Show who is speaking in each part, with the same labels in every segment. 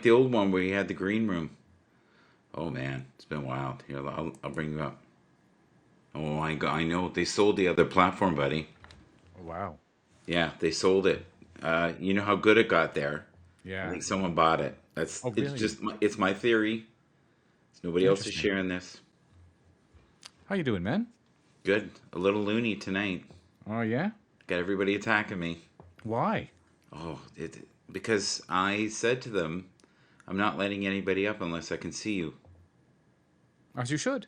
Speaker 1: the old one where you had the green room. Oh man, it's been wild. Here, I'll bring you up. Oh, I know they sold the other platform, buddy.
Speaker 2: Oh, wow.
Speaker 1: Yeah, they sold it. You know how good it got there. I
Speaker 2: Yeah.
Speaker 1: think someone bought it.
Speaker 2: Oh,
Speaker 1: It's
Speaker 2: really?
Speaker 1: just it's my theory. Nobody else is
Speaker 2: Interesting.
Speaker 1: sharing this.
Speaker 2: How you doing, man?
Speaker 1: Good. A little loony tonight.
Speaker 2: Oh, yeah?
Speaker 1: Got everybody attacking me.
Speaker 2: Why?
Speaker 1: Oh, because I said to them, I'm not letting anybody up unless I can see you.
Speaker 2: As you should.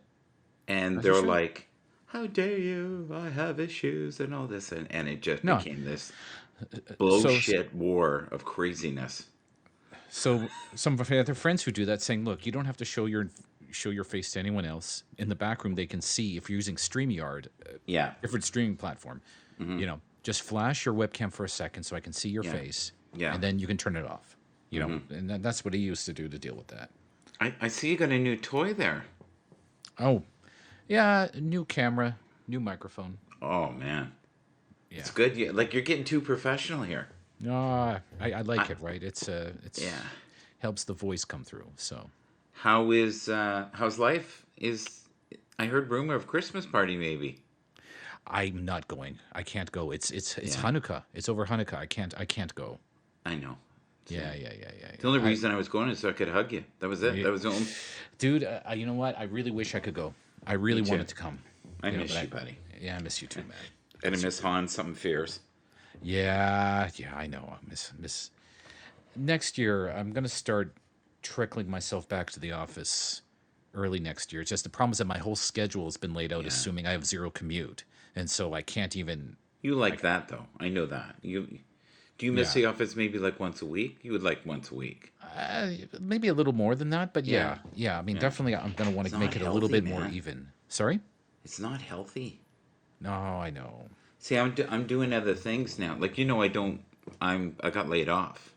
Speaker 1: And
Speaker 2: As you
Speaker 1: they're
Speaker 2: should.
Speaker 1: like, how dare you? I have issues and all this. And it just
Speaker 2: No.
Speaker 1: became this
Speaker 2: So,
Speaker 1: bullshit war of craziness.
Speaker 2: some of my other friends who do that saying, look, you don't have to show your face to anyone else. In the back room, they can see if you're using StreamYard,
Speaker 1: Yeah.
Speaker 2: different streaming platform.
Speaker 1: Hmm.
Speaker 2: Just flash your webcam for a second so I can see your
Speaker 1: Yeah.
Speaker 2: face,
Speaker 1: Yeah.
Speaker 2: and then you can turn it off.
Speaker 1: Hmm.
Speaker 2: And that's what he used to do to deal with that.
Speaker 1: I see you got a new toy there.
Speaker 2: Oh, yeah, new camera, new microphone.
Speaker 1: Oh, man.
Speaker 2: Yeah.
Speaker 1: It's good. Like you're getting too professional here.
Speaker 2: No, I
Speaker 1: I,
Speaker 2: like it, right? It's
Speaker 1: yeah.
Speaker 2: helps the voice come through. So
Speaker 1: How's life? I heard rumor of Christmas party maybe.
Speaker 2: I'm not going. I can't go. It's
Speaker 1: Yeah,
Speaker 2: Hanukkah. It's over Hanukkah. I can't go.
Speaker 1: I know.
Speaker 2: Yeah,
Speaker 1: Same.
Speaker 2: yeah, yeah, yeah,
Speaker 1: The
Speaker 2: yeah.
Speaker 1: only reason I was going is so I could hug you. That was it.
Speaker 2: Yeah.
Speaker 1: That was the only.
Speaker 2: Dude, you know what? I really wish I could go. I
Speaker 1: Me
Speaker 2: really
Speaker 1: too.
Speaker 2: wanted to come.
Speaker 1: I
Speaker 2: But
Speaker 1: miss you, buddy.
Speaker 2: yeah, I miss you too, man. I
Speaker 1: And I
Speaker 2: miss you
Speaker 1: miss
Speaker 2: too.
Speaker 1: Hans something fierce.
Speaker 2: Yeah, yeah, I know. I miss. Next year, I'm gonna start trickling myself back to the office early next year. It's just the problem is that my whole schedule has been laid out
Speaker 1: Yeah.
Speaker 2: assuming I have zero commute, and so I can't even.
Speaker 1: You
Speaker 2: I,
Speaker 1: like that though. I know that. Do you miss
Speaker 2: yeah,
Speaker 1: the office maybe like once a week? You would like once a week.
Speaker 2: maybe a little more than that, but
Speaker 1: Yeah.
Speaker 2: yeah, yeah. I mean,
Speaker 1: Yeah.
Speaker 2: definitely, I'm gonna want
Speaker 1: It's
Speaker 2: to
Speaker 1: not
Speaker 2: make it a little
Speaker 1: healthy,
Speaker 2: bit more
Speaker 1: man.
Speaker 2: even. Sorry?
Speaker 1: It's not healthy.
Speaker 2: No, I know.
Speaker 1: See, I'm doing other things now. Like I don't. I got laid off.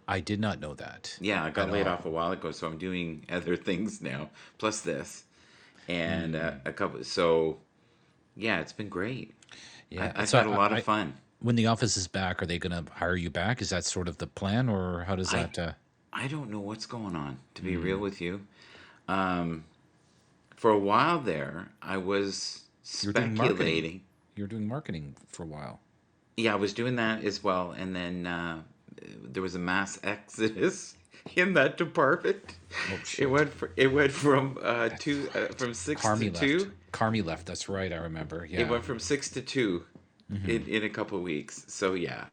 Speaker 2: I did not know that
Speaker 1: Yeah, I
Speaker 2: at
Speaker 1: got laid
Speaker 2: all.
Speaker 1: off a while ago, so I'm doing other things now. Plus this and
Speaker 2: Mm,
Speaker 1: a couple. So yeah, it's been great.
Speaker 2: yeah.
Speaker 1: I've
Speaker 2: So
Speaker 1: had a lot of
Speaker 2: I
Speaker 1: fun.
Speaker 2: when the office is back, are they gonna hire you back? Is that sort of the plan, or how does
Speaker 1: I
Speaker 2: that?
Speaker 1: I don't know what's going on. To be real
Speaker 2: Mm,
Speaker 1: with you, um, for a while there, I was
Speaker 2: you were doing marketing.
Speaker 1: speculating.
Speaker 2: You were doing marketing for a while.
Speaker 1: Yeah, I was doing that as well, and then there was a mass exodus in that department.
Speaker 2: Oh shit.
Speaker 1: It went from
Speaker 2: That's
Speaker 1: from six to
Speaker 2: Carmi left.
Speaker 1: two.
Speaker 2: Carmi left. That's right. I remember.
Speaker 1: It
Speaker 2: Yeah.
Speaker 1: went from 6 to 2
Speaker 2: Hmm.
Speaker 1: in a couple of weeks. So yeah,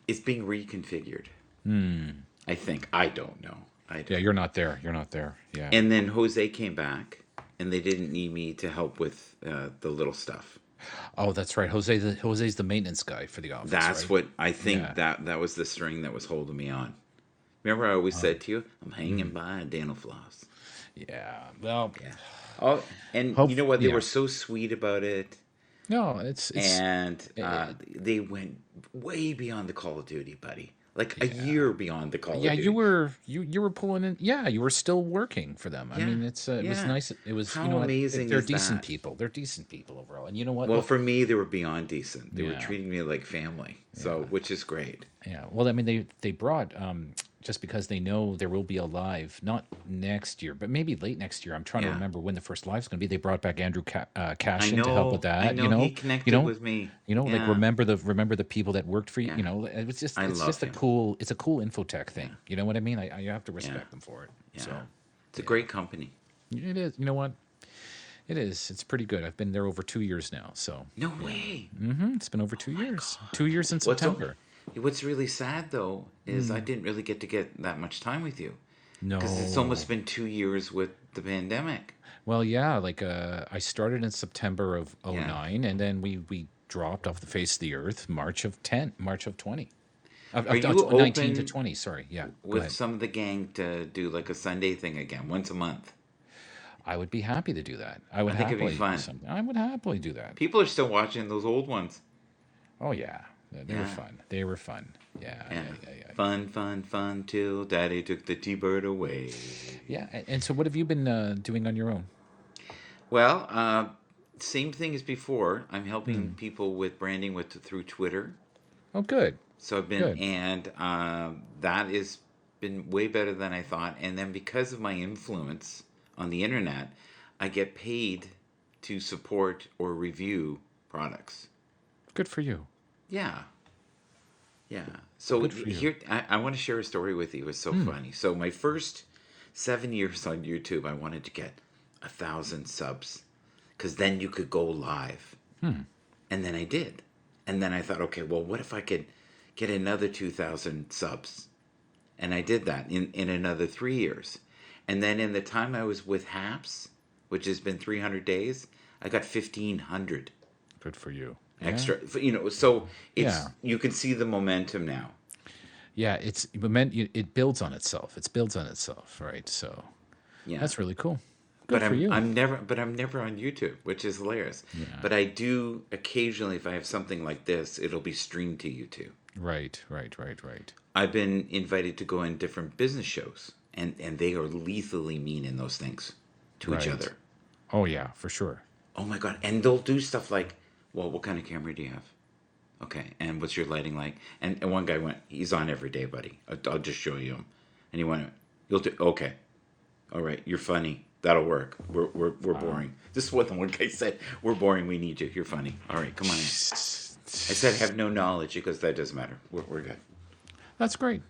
Speaker 1: it's being reconfigured.
Speaker 2: Hmm.
Speaker 1: I think. I don't know. I
Speaker 2: Yeah.
Speaker 1: don't
Speaker 2: You're
Speaker 1: know.
Speaker 2: not there. You're not there. Yeah.
Speaker 1: And then Jose came back, and they didn't need me to help with the little stuff.
Speaker 2: Oh, that's right. Jose's the maintenance guy for the office,
Speaker 1: That's
Speaker 2: right?
Speaker 1: what I think
Speaker 2: Yeah.
Speaker 1: that was the string that was holding me on. Remember, I always
Speaker 2: Uh,
Speaker 1: said to you, I'm hanging
Speaker 2: mm,
Speaker 1: by a dental floss.
Speaker 2: yeah. Well,
Speaker 1: Yeah. Oh, and
Speaker 2: hope.
Speaker 1: you know what? They were
Speaker 2: Yeah.
Speaker 1: so sweet about it,
Speaker 2: No, it's.
Speaker 1: and
Speaker 2: Uh,
Speaker 1: they went way beyond the Call of Duty, buddy. Like a
Speaker 2: yeah.
Speaker 1: year beyond the Call
Speaker 2: Yeah,
Speaker 1: of
Speaker 2: you
Speaker 1: Duty.
Speaker 2: were you were pulling in. Yeah, you were still working for them. I
Speaker 1: Yeah,
Speaker 2: mean, it was
Speaker 1: yeah.
Speaker 2: nice. It was, you
Speaker 1: How
Speaker 2: know what?
Speaker 1: amazing
Speaker 2: They're
Speaker 1: is
Speaker 2: decent
Speaker 1: that?
Speaker 2: people. They're decent people overall. And you know what?
Speaker 1: Well,
Speaker 2: Look,
Speaker 1: for me, they were beyond decent. They were
Speaker 2: yeah,
Speaker 1: treating me like family, so
Speaker 2: yeah,
Speaker 1: which is great.
Speaker 2: yeah. Well, I mean, they brought just because they know there will be a live, not next year, but maybe late next year. I'm trying to
Speaker 1: Yeah,
Speaker 2: remember when the first live's going to be. They brought back Andrew
Speaker 1: I
Speaker 2: Cashin to help with
Speaker 1: know. I
Speaker 2: that.
Speaker 1: know. He
Speaker 2: You
Speaker 1: connected
Speaker 2: know,
Speaker 1: with me.
Speaker 2: like
Speaker 1: Yeah,
Speaker 2: remember the people that worked for you.
Speaker 1: yeah.
Speaker 2: It was just
Speaker 1: I
Speaker 2: it's
Speaker 1: love
Speaker 2: just a
Speaker 1: him.
Speaker 2: cool it's a cool infotech
Speaker 1: Yeah,
Speaker 2: thing. You know what I mean? I have to
Speaker 1: yeah,
Speaker 2: respect them for it. So
Speaker 1: yeah. It's a
Speaker 2: yeah.
Speaker 1: great company.
Speaker 2: It is. You know what? It is. It's pretty good. I've been there over 2 years now. So
Speaker 1: No
Speaker 2: yeah.
Speaker 1: way.
Speaker 2: It's been over two
Speaker 1: Oh my
Speaker 2: years.
Speaker 1: god.
Speaker 2: 2 years in
Speaker 1: What's o-
Speaker 2: September.
Speaker 1: What's really sad though is I
Speaker 2: Mm.
Speaker 1: didn't really get that much time with you because it's almost
Speaker 2: No.
Speaker 1: been 2 years with the pandemic.
Speaker 2: Well, yeah. Like I started in September of
Speaker 1: Yeah.
Speaker 2: '09, and then we dropped off the face of the earth March of 20,
Speaker 1: Are you
Speaker 2: 19 to
Speaker 1: open
Speaker 2: 20. Sorry. Yeah. Go
Speaker 1: with
Speaker 2: ahead.
Speaker 1: some of the gang to do like a Sunday thing again, once a month?
Speaker 2: I would be happy to do that. I
Speaker 1: I
Speaker 2: would
Speaker 1: think it'd be
Speaker 2: happily do
Speaker 1: fun.
Speaker 2: something. I would happily do that.
Speaker 1: People are still watching those old ones.
Speaker 2: Oh yeah. They were
Speaker 1: Yeah.
Speaker 2: fun. They were fun. Yeah.
Speaker 1: Yeah.
Speaker 2: Yeah. Yeah. Yeah.
Speaker 1: Fun, fun, fun till daddy took the T-bird away.
Speaker 2: Yeah. And so, what have you been doing on your own?
Speaker 1: Well, same thing as before. I'm helping
Speaker 2: Hmm.
Speaker 1: people with branding through Twitter.
Speaker 2: Oh, good.
Speaker 1: So I've been,
Speaker 2: Good.
Speaker 1: and that has been way better than I thought. And then because of my influence on the internet, I get paid to support or review products.
Speaker 2: Good for you.
Speaker 1: Yeah, yeah. So
Speaker 2: Good for you.
Speaker 1: here, I want to share a story with you. It's so
Speaker 2: Hmm.
Speaker 1: funny. So my first 7 years on YouTube, I wanted to get 1,000 subs because then you could go live.
Speaker 2: Hmm.
Speaker 1: And then I did. And then I thought, okay, well, what if I could get another 2,000 subs? And I did that in another 3 years. And then in the time I was with Happs, which has been 300 days, I got 1,500
Speaker 2: Good for you. Yeah.
Speaker 1: extra. So
Speaker 2: Yeah.
Speaker 1: you can see the momentum now.
Speaker 2: Yeah. It builds on itself. It builds on itself, right? So
Speaker 1: Yeah.
Speaker 2: that's really cool.
Speaker 1: But
Speaker 2: Good for you.
Speaker 1: I'm never on YouTube, which is hilarious.
Speaker 2: Yeah.
Speaker 1: But I do occasionally, if I have something like this, it'll be streamed to YouTube.
Speaker 2: Right. Right. Right. Right.
Speaker 1: I've been invited to go in different business shows, and they are lethally mean in those things to each
Speaker 2: Right.
Speaker 1: other.
Speaker 2: Oh yeah, for sure.
Speaker 1: Oh my god! And they'll do stuff like, "Well, what kind of camera do you have? Okay, and what's your lighting like?" And one guy went, "He's on every day, buddy. I'll just show you him." And he went, "You'll do okay. All right, you're funny. That'll work. We're
Speaker 2: Wow.
Speaker 1: boring." This is what the one guy said. "We're boring. We need you. You're funny. All right, come on in." I said, "Have no knowledge." He goes, "That doesn't matter. We're good."
Speaker 2: That's great.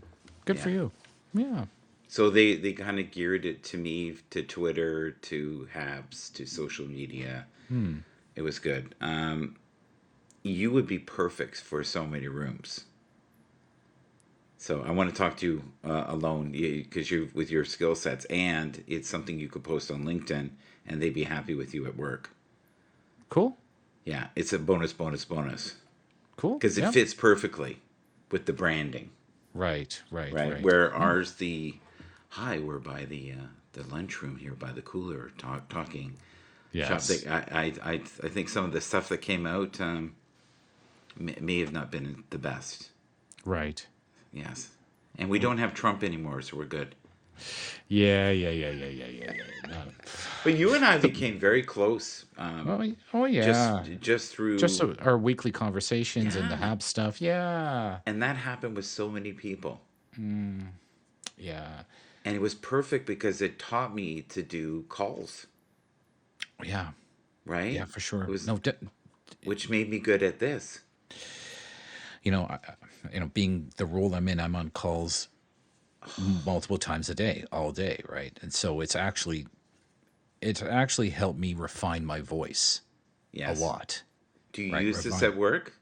Speaker 2: Good for
Speaker 1: Yeah.
Speaker 2: you. Yeah.
Speaker 1: So they kind of geared it to me, to Twitter, to Happs, to social media.
Speaker 2: Hmm.
Speaker 1: It was good. You would be perfect for so many rooms. So I want to talk to you alone because you with your skill sets, and it's something you could post on LinkedIn, and they'd be happy with you at work.
Speaker 2: Cool.
Speaker 1: Yeah, it's a bonus, bonus, bonus
Speaker 2: Cool.
Speaker 1: because it
Speaker 2: Yeah.
Speaker 1: fits perfectly with the branding,
Speaker 2: Right. Right.
Speaker 1: right?
Speaker 2: Right.
Speaker 1: Where
Speaker 2: Yeah.
Speaker 1: ours, we're by the lunchroom here by the cooler talking shop.
Speaker 2: Yes.
Speaker 1: I think some of the stuff that came out may have not been the best.
Speaker 2: Right.
Speaker 1: Yes, and we don't have Trump anymore, so we're good.
Speaker 2: Yeah. Yeah. Yeah. Yeah. Yeah. Yeah. Yeah. No.
Speaker 1: But you and I became very close,
Speaker 2: Oh yeah.
Speaker 1: just
Speaker 2: Just
Speaker 1: through,
Speaker 2: our weekly conversations and the
Speaker 1: yeah.
Speaker 2: Hab stuff. Yeah.
Speaker 1: And that happened with so many people,
Speaker 2: Yeah.
Speaker 1: and it was perfect because it taught me to do calls,
Speaker 2: Yeah. Yeah.
Speaker 1: right?
Speaker 2: For
Speaker 1: It
Speaker 2: sure.
Speaker 1: was
Speaker 2: No.
Speaker 1: which made me good at this.
Speaker 2: Being the role I'm in, I'm on calls multiple times a day, all day, right? And so it's actually helped me refine my voice a
Speaker 1: Yes.
Speaker 2: lot,
Speaker 1: Do you
Speaker 2: right?
Speaker 1: use this
Speaker 2: Refine.
Speaker 1: at work?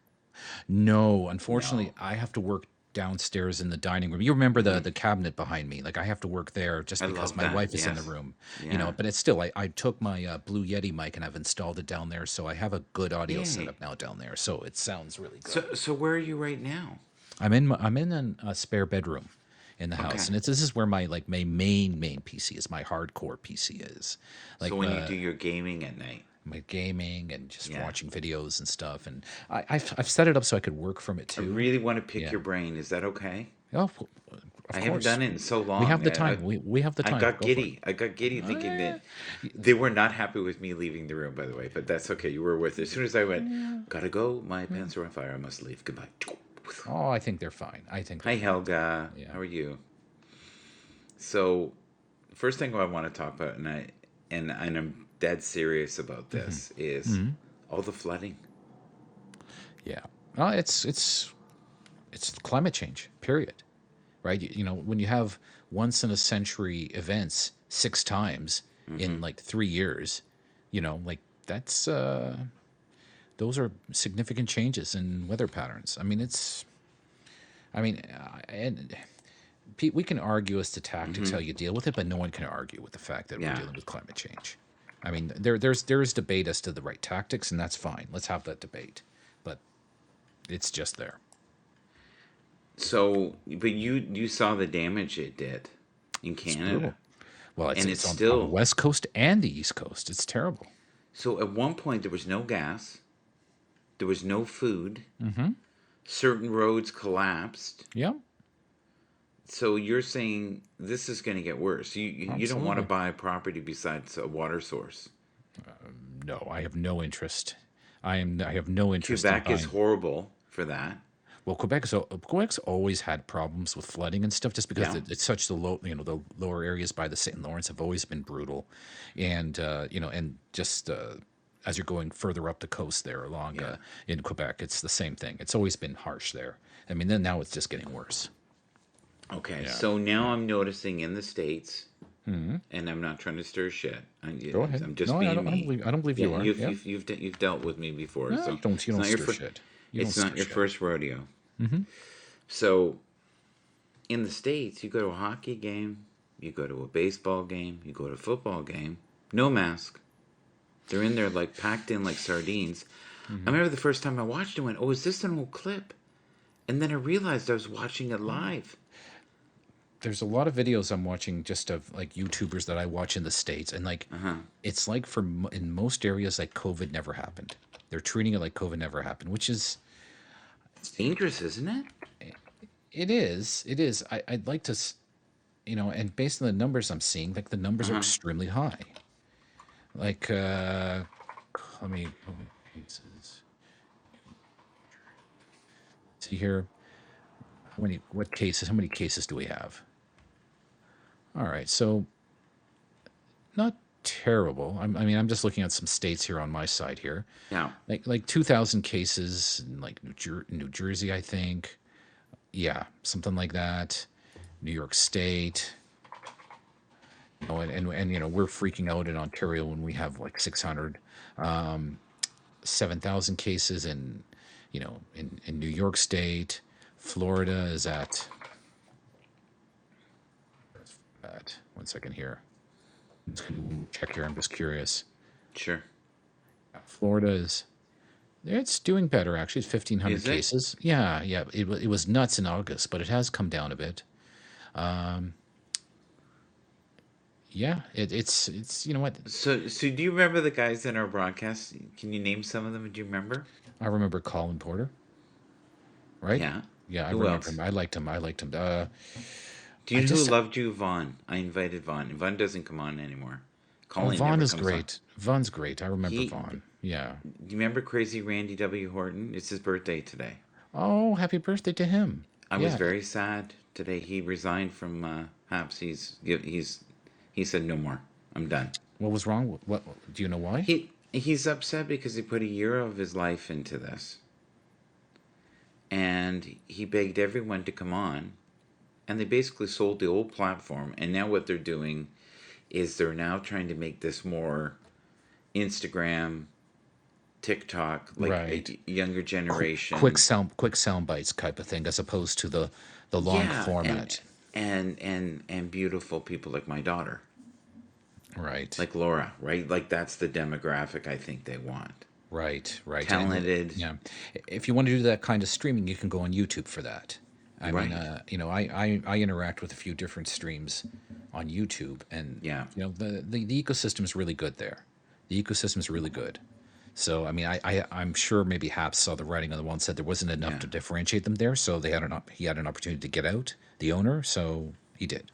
Speaker 2: No, unfortunately,
Speaker 1: No.
Speaker 2: I have to work downstairs in the dining room. You remember the cabinet behind me? Like I have to work there just
Speaker 1: I
Speaker 2: because
Speaker 1: love
Speaker 2: my
Speaker 1: that.
Speaker 2: wife is in the
Speaker 1: Yes.
Speaker 2: room.
Speaker 1: Yeah.
Speaker 2: But it's still I took my Blue Yeti mic and I've installed it down there, so I have a good audio
Speaker 1: Yay.
Speaker 2: setup now down there. So it sounds really good.
Speaker 1: So where are you right now?
Speaker 2: I'm in a spare bedroom in the house,
Speaker 1: Okay.
Speaker 2: and this is where my main PC is. My hardcore PC is
Speaker 1: So
Speaker 2: like
Speaker 1: when you do your gaming at night,
Speaker 2: my gaming and just
Speaker 1: yeah.
Speaker 2: watching videos and stuff. And I've set it up so I could work from it
Speaker 1: I
Speaker 2: too.
Speaker 1: really want to pick
Speaker 2: Yeah.
Speaker 1: your brain. Is that okay?
Speaker 2: Oh,
Speaker 1: I
Speaker 2: of
Speaker 1: haven't
Speaker 2: course.
Speaker 1: done it in so
Speaker 2: We
Speaker 1: long.
Speaker 2: have the time. We have the
Speaker 1: I
Speaker 2: time.
Speaker 1: got
Speaker 2: Go for it.
Speaker 1: giddy. I got giddy
Speaker 2: Oh,
Speaker 1: thinking
Speaker 2: yeah.
Speaker 1: that they were not happy with me leaving the room, by the way, but that's okay. You were with it. As soon as I went,
Speaker 2: Yeah.
Speaker 1: gotta go. My pants are on fire. I must leave. Goodbye.
Speaker 2: Oh, I think they're fine. I think they're
Speaker 1: Hi,
Speaker 2: fine.
Speaker 1: Helga.
Speaker 2: Yeah.
Speaker 1: How are you? So, first thing I want to talk about, and I'm dead serious about this, is
Speaker 2: Hmm.
Speaker 1: all the flooding.
Speaker 2: Yeah. Well, it's climate change. Period. Right. When you have once in a century events 6 times in like 3 years, like that's those are significant changes in weather patterns. And we can argue as to tactics how you deal with it, but no one can argue with the fact that we're
Speaker 1: Yeah.
Speaker 2: dealing with climate change. There's debate as to the right tactics, and that's fine. Let's have that debate, but it's just there.
Speaker 1: So, but you saw the damage it did in
Speaker 2: It's
Speaker 1: Canada,
Speaker 2: brutal. Well, it's
Speaker 1: and
Speaker 2: it's
Speaker 1: it's
Speaker 2: on the
Speaker 1: still.
Speaker 2: west coast and the east coast. It's terrible.
Speaker 1: So at one point there was no gas, there was no food,
Speaker 2: Mm-hmm.
Speaker 1: certain roads collapsed.
Speaker 2: Yeah,
Speaker 1: So you're saying this is going to get worse. You don't want to
Speaker 2: absolutely.
Speaker 1: buy property besides a water source.
Speaker 2: No, I have no interest. I have no interest in
Speaker 1: Quebec is
Speaker 2: buying.
Speaker 1: horrible for that.
Speaker 2: Well, Quebec's always had problems with flooding and stuff, just because
Speaker 1: Yeah,
Speaker 2: it's such the low, the lower areas by the St. Lawrence have always been brutal, and and just as you're going further up the coast there along
Speaker 1: yeah.
Speaker 2: in Quebec, it's the same thing. It's always been harsh there. I mean, then now it's just getting worse.
Speaker 1: Okay,
Speaker 2: Yeah,
Speaker 1: so now
Speaker 2: yeah.
Speaker 1: I'm noticing in the States, and I'm not trying to stir shit.
Speaker 2: Go ahead.
Speaker 1: I'm just
Speaker 2: No,
Speaker 1: being me.
Speaker 2: I don't believe
Speaker 1: Yeah,
Speaker 2: you are. Yeah.
Speaker 1: you've dealt with me before,
Speaker 2: No,
Speaker 1: so
Speaker 2: you
Speaker 1: it's
Speaker 2: don't
Speaker 1: not your
Speaker 2: stir shit. You don't
Speaker 1: it's not
Speaker 2: stir
Speaker 1: your
Speaker 2: shit.
Speaker 1: first rodeo. So in the States, you go to a hockey game, you go to a baseball game, you go to a football game, no mask. They're in there like packed in like sardines. I
Speaker 2: Hmm.
Speaker 1: remember the first time I watched it, I went, "Oh, is this an old clip?" And then I realized I was watching it live.
Speaker 2: There's a lot of videos I'm watching just of like YouTubers that I watch in the States, and like
Speaker 1: Uh huh.
Speaker 2: it's like in most areas like COVID never happened. They're treating it like COVID never happened, which is
Speaker 1: It's dangerous, isn't it?
Speaker 2: it is. I'd like to and based on the numbers I'm seeing, like the
Speaker 1: Uh
Speaker 2: numbers are
Speaker 1: huh.
Speaker 2: extremely high. Like let me see here. How many cases do we have? All right, so not terrible. I mean, I'm just looking at some states here on my side here,
Speaker 1: Yeah.
Speaker 2: like 2,000 cases in like New Jersey, I think. Yeah, something like that. New York State. And we're freaking out in Ontario when we have like 600, 7,000 cases in New York State. Florida is at 1 second here. I'm just gonna check here. I'm just curious.
Speaker 1: Sure.
Speaker 2: Florida is it's doing better actually. It's 1,500
Speaker 1: Is it?
Speaker 2: cases. Yeah, yeah. It was nuts in August, but it has come down a bit. Um, yeah, it's you know what?
Speaker 1: So do you remember the guys in our broadcast? Can you name some of them? Do you remember?
Speaker 2: I remember Colin Porter, right?
Speaker 1: Yeah.
Speaker 2: Yeah, I
Speaker 1: Who
Speaker 2: remember
Speaker 1: else?
Speaker 2: him. I liked him. I liked him.
Speaker 1: Do
Speaker 2: I
Speaker 1: you know who
Speaker 2: just
Speaker 1: loved you? Vaughn. I invited Vaughn. Vaughn doesn't come on anymore.
Speaker 2: Oh,
Speaker 1: Colleen
Speaker 2: Vaughn
Speaker 1: never
Speaker 2: is
Speaker 1: comes on.
Speaker 2: great. Vaughn's great. I remember
Speaker 1: He.
Speaker 2: Vaughn. Yeah.
Speaker 1: Do you remember Crazy Randy W. Horton? It's his birthday today.
Speaker 2: Oh, happy birthday to him.
Speaker 1: I was
Speaker 2: Yeah.
Speaker 1: very sad today. He resigned from Happs. He said no more. I'm done.
Speaker 2: What was wrong? What do you know why?
Speaker 1: He's upset because he put a year of his life into this, and he begged everyone to come on, and they basically sold the old platform. And now what they're doing is they're now trying to make this more Instagram, TikTok, like
Speaker 2: Right.
Speaker 1: a younger
Speaker 2: Quick
Speaker 1: generation.
Speaker 2: sound bites type of thing, as opposed to the long
Speaker 1: Yeah,
Speaker 2: format.
Speaker 1: and beautiful people like my daughter,
Speaker 2: Right.
Speaker 1: like Laura, right? Like that's the demographic I think they want.
Speaker 2: Right. Right. And
Speaker 1: Talented,
Speaker 2: yeah, if you want to do that kind of streaming, you can go on YouTube for that. I mean,
Speaker 1: right?
Speaker 2: I interact with a few different streams on YouTube, and
Speaker 1: Yeah,
Speaker 2: the ecosystem is really good there. The ecosystem is really good. So I mean, I'm sure maybe Haps saw the writing on the wall and said there wasn't enough
Speaker 1: yeah.
Speaker 2: to differentiate them there, so he had an opportunity to get out, the owner, so he did.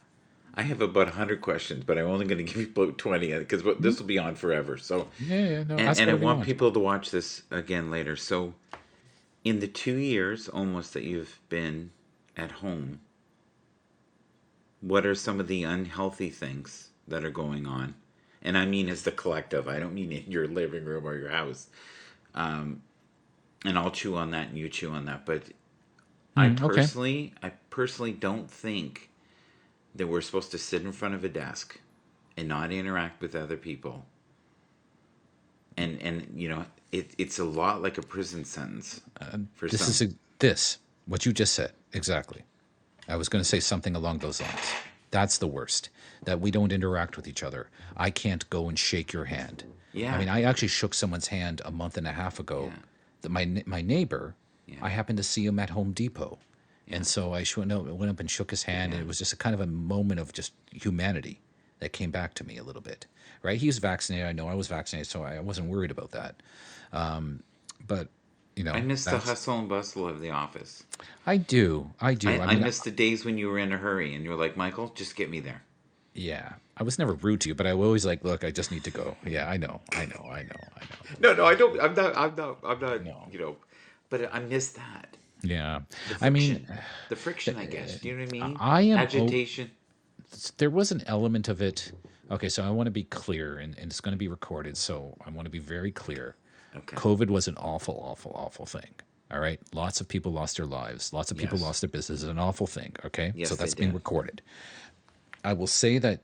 Speaker 1: I have about 100 questions, but I'm only going to give you about 20 because
Speaker 2: Mhm.
Speaker 1: this will be on forever. So,
Speaker 2: Yeah, yeah, no,
Speaker 1: and
Speaker 2: ask
Speaker 1: and I
Speaker 2: whatever you
Speaker 1: want
Speaker 2: want.
Speaker 1: people to watch this again later. So, in the 2 years almost that you've been at home, what are some of the unhealthy things that are going on? And I mean as the collective. I don't mean in your living room or your house. And I'll chew on that and you chew on that. But
Speaker 2: Okay.
Speaker 1: I personally don't think that we're supposed to sit in front of a desk and not interact with other people. And it's a lot like a prison sentence for
Speaker 2: This is
Speaker 1: some.
Speaker 2: this what you just said exactly. I was going to say something along those lines. That's the worst. That we don't interact with each other. I can't go and shake your hand. I
Speaker 1: Yeah,
Speaker 2: mean, I actually shook someone's hand a month and a half ago.
Speaker 1: yeah,
Speaker 2: My neighbor,
Speaker 1: yeah,
Speaker 2: I happened to see him at Home Depot,
Speaker 1: yeah,
Speaker 2: and so went up and shook his hand, and
Speaker 1: yeah.
Speaker 2: it was just a kind of a moment of just humanity that came back to me a little bit. Right? He was vaccinated. I know I was vaccinated, so I wasn't worried about that. But
Speaker 1: I miss the
Speaker 2: that's
Speaker 1: hustle and bustle of the office.
Speaker 2: I do. I do. I
Speaker 1: I
Speaker 2: mean,
Speaker 1: miss the days when you were in a hurry and you were like, Michael, just get me there.
Speaker 2: yeah, I was never rude to you, but I was always like, look, I just need to go. Yeah, I know, I know, I know, I know.
Speaker 1: No, no, I don't. I'm not. I'm not. I'm not.
Speaker 2: No.
Speaker 1: But I miss that.
Speaker 2: Yeah.
Speaker 1: The
Speaker 2: I mean,
Speaker 1: friction, the friction, I guess. Do you know what I mean?
Speaker 2: I am
Speaker 1: Agitation.
Speaker 2: there was an element of it. Okay, so I want to be clear, and it's going to be recorded, so I want to be very clear.
Speaker 1: Okay.
Speaker 2: COVID was an awful, awful, awful thing. All right, lots of people lost their lives. Lots of people
Speaker 1: Yes.
Speaker 2: lost their business. It's an awful thing. Okay, so
Speaker 1: Yes, they
Speaker 2: that's being
Speaker 1: did.
Speaker 2: recorded. I will say that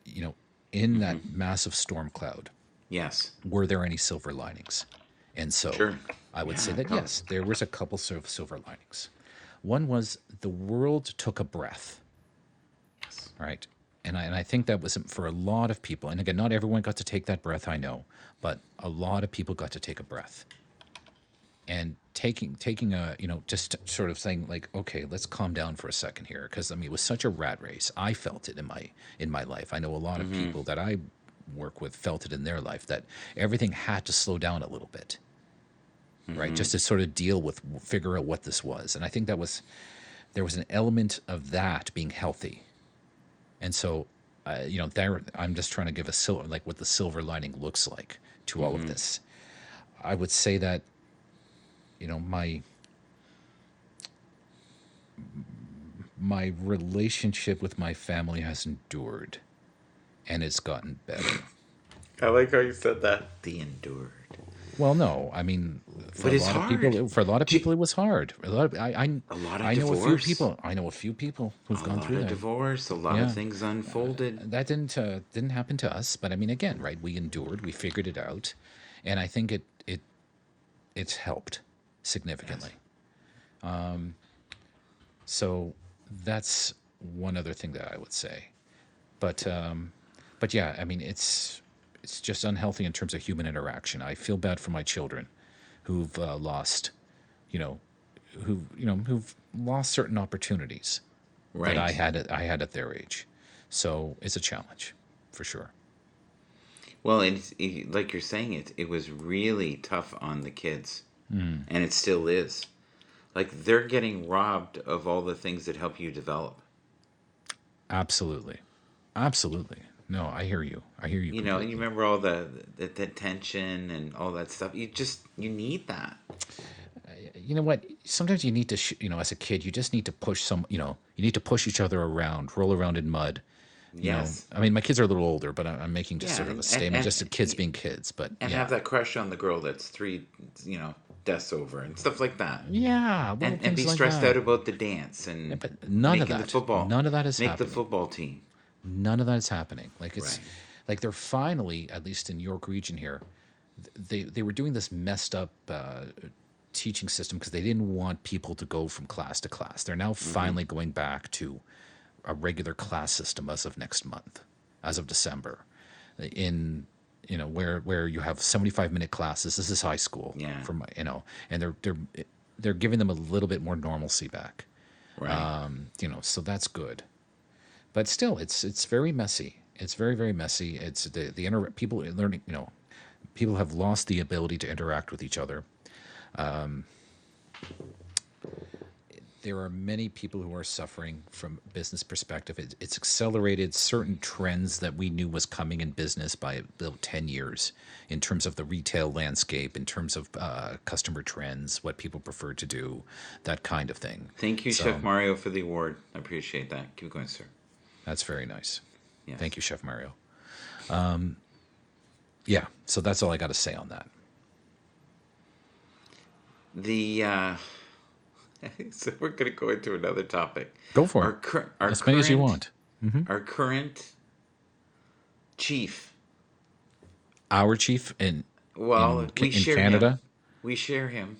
Speaker 2: in that massive storm cloud,
Speaker 1: Yes.
Speaker 2: were there any silver linings? And so,
Speaker 1: Sure.
Speaker 2: I would say
Speaker 1: Yeah.
Speaker 2: that
Speaker 1: Probably.
Speaker 2: yes, there was a couple of silver linings. One was the world took a breath.
Speaker 1: Yes.
Speaker 2: Right. And I think that was for a lot of people. And again, not everyone got to take that breath, I know, but a lot of people got to take a breath. And taking a, just sort of saying like, okay, let's calm down for a second here. Because I mean, it was such a rat race. I felt it in my life. I know a lot of
Speaker 1: Mm-hmm.
Speaker 2: people that I work with felt it in their life, that everything had to slow down a little bit, right?
Speaker 1: Mm-hmm.
Speaker 2: Just to sort of figure out what this was. And I think there was an element of that being healthy. And so, there I'm just trying to give like what the silver lining looks like to all of
Speaker 1: Mm-hmm.
Speaker 2: this. I would say that, my relationship with my family has endured, and it's gotten better.
Speaker 1: I like how you said that. The endured.
Speaker 2: Well, no, I mean,
Speaker 1: But it's hard.
Speaker 2: for a lot of people,
Speaker 1: Gee,
Speaker 2: it was hard. A lot of
Speaker 1: a lot of
Speaker 2: I know a few
Speaker 1: divorce.
Speaker 2: people. I know a few people who've
Speaker 1: A
Speaker 2: gone
Speaker 1: lot
Speaker 2: through
Speaker 1: of
Speaker 2: that.
Speaker 1: divorce. A lot of
Speaker 2: Yeah,
Speaker 1: things unfolded.
Speaker 2: that didn't happen to us, but I mean, again, right? We endured, we figured it out, and I think it's helped
Speaker 1: Yes.
Speaker 2: significantly. So that's one other thing that I would say. But yeah, I mean, it's just unhealthy in terms of human interaction. I feel bad for my children who've lost, you know, who've lost certain opportunities that
Speaker 1: Right.
Speaker 2: I had at their age. So it's a challenge, for sure.
Speaker 1: Well, like you're saying, it was really tough on the kids, and it still is. Like they're getting robbed of all the things that help you develop.
Speaker 2: Absolutely, absolutely. No, I hear you. I hear you
Speaker 1: And you
Speaker 2: completely.
Speaker 1: remember all the tension and all that stuff. You need that.
Speaker 2: You know what? Sometimes you need to, as a kid, you just need to push you need to push each other around, roll around in mud.
Speaker 1: Yes.
Speaker 2: I mean, my kids are a little older, but I'm making just
Speaker 1: Yeah,
Speaker 2: sort of a statement, just to kids being kids. But
Speaker 1: and
Speaker 2: yeah,
Speaker 1: have that crush on the girl that's three, deaths over and stuff like that.
Speaker 2: yeah, little
Speaker 1: And
Speaker 2: things
Speaker 1: be
Speaker 2: like
Speaker 1: stressed
Speaker 2: that.
Speaker 1: out about the dance
Speaker 2: Yeah,
Speaker 1: and
Speaker 2: but
Speaker 1: making the football,
Speaker 2: none of that is
Speaker 1: make the
Speaker 2: happening.
Speaker 1: football team.
Speaker 2: None of that is happening. Like it's
Speaker 1: Right.
Speaker 2: like they're finally, at least in York region here, they were doing this messed up teaching system because they didn't want people to go from class to class. They're now
Speaker 1: Mm-hmm.
Speaker 2: finally going back to a regular class system as of next month, as of December, in where you have 75-minute classes. This is high school,
Speaker 1: Yeah.
Speaker 2: from and they're giving them a little bit more normalcy back.
Speaker 1: Right.
Speaker 2: So that's good. But still, it's very messy. It's very, very messy. It's people learning. People have lost the ability to interact with each other. There are many people who are suffering from business perspective. It's accelerated certain trends that we knew was coming in business by about 10 years in terms of the retail landscape, in terms of customer trends, what people prefer to do, that kind of thing.
Speaker 1: Thank you,
Speaker 2: So
Speaker 1: Chef Mario, for the award. I appreciate that. Keep going, sir.
Speaker 2: that's very nice.
Speaker 1: Yes.
Speaker 2: Thank you, Chef Mario. Yeah, so that's all I got to say on that.
Speaker 1: The so we're gonna go into another topic.
Speaker 2: Go for it.
Speaker 1: Our
Speaker 2: As many as you
Speaker 1: current
Speaker 2: want.
Speaker 1: our current chief.
Speaker 2: Our chief
Speaker 1: Well, we
Speaker 2: in
Speaker 1: share him.
Speaker 2: Canada.
Speaker 1: We share him.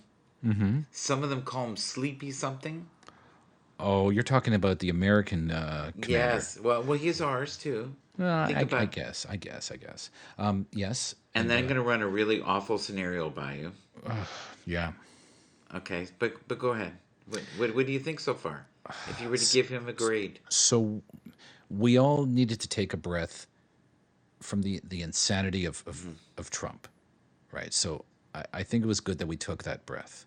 Speaker 1: Some of them call him Sleepy something.
Speaker 2: Oh, you're talking about the American commander.
Speaker 1: Yes. Well, he's ours too. Think
Speaker 2: I
Speaker 1: about.
Speaker 2: guess. I guess. I guess. Yes.
Speaker 1: And
Speaker 2: And
Speaker 1: then I'm gonna run a really awful scenario by you.
Speaker 2: yeah.
Speaker 1: Okay, but go ahead. What do you think so far? If you were to give him a grade.
Speaker 2: So we all needed to take a breath from the insanity of Trump, right? So I think it was good that we took that breath.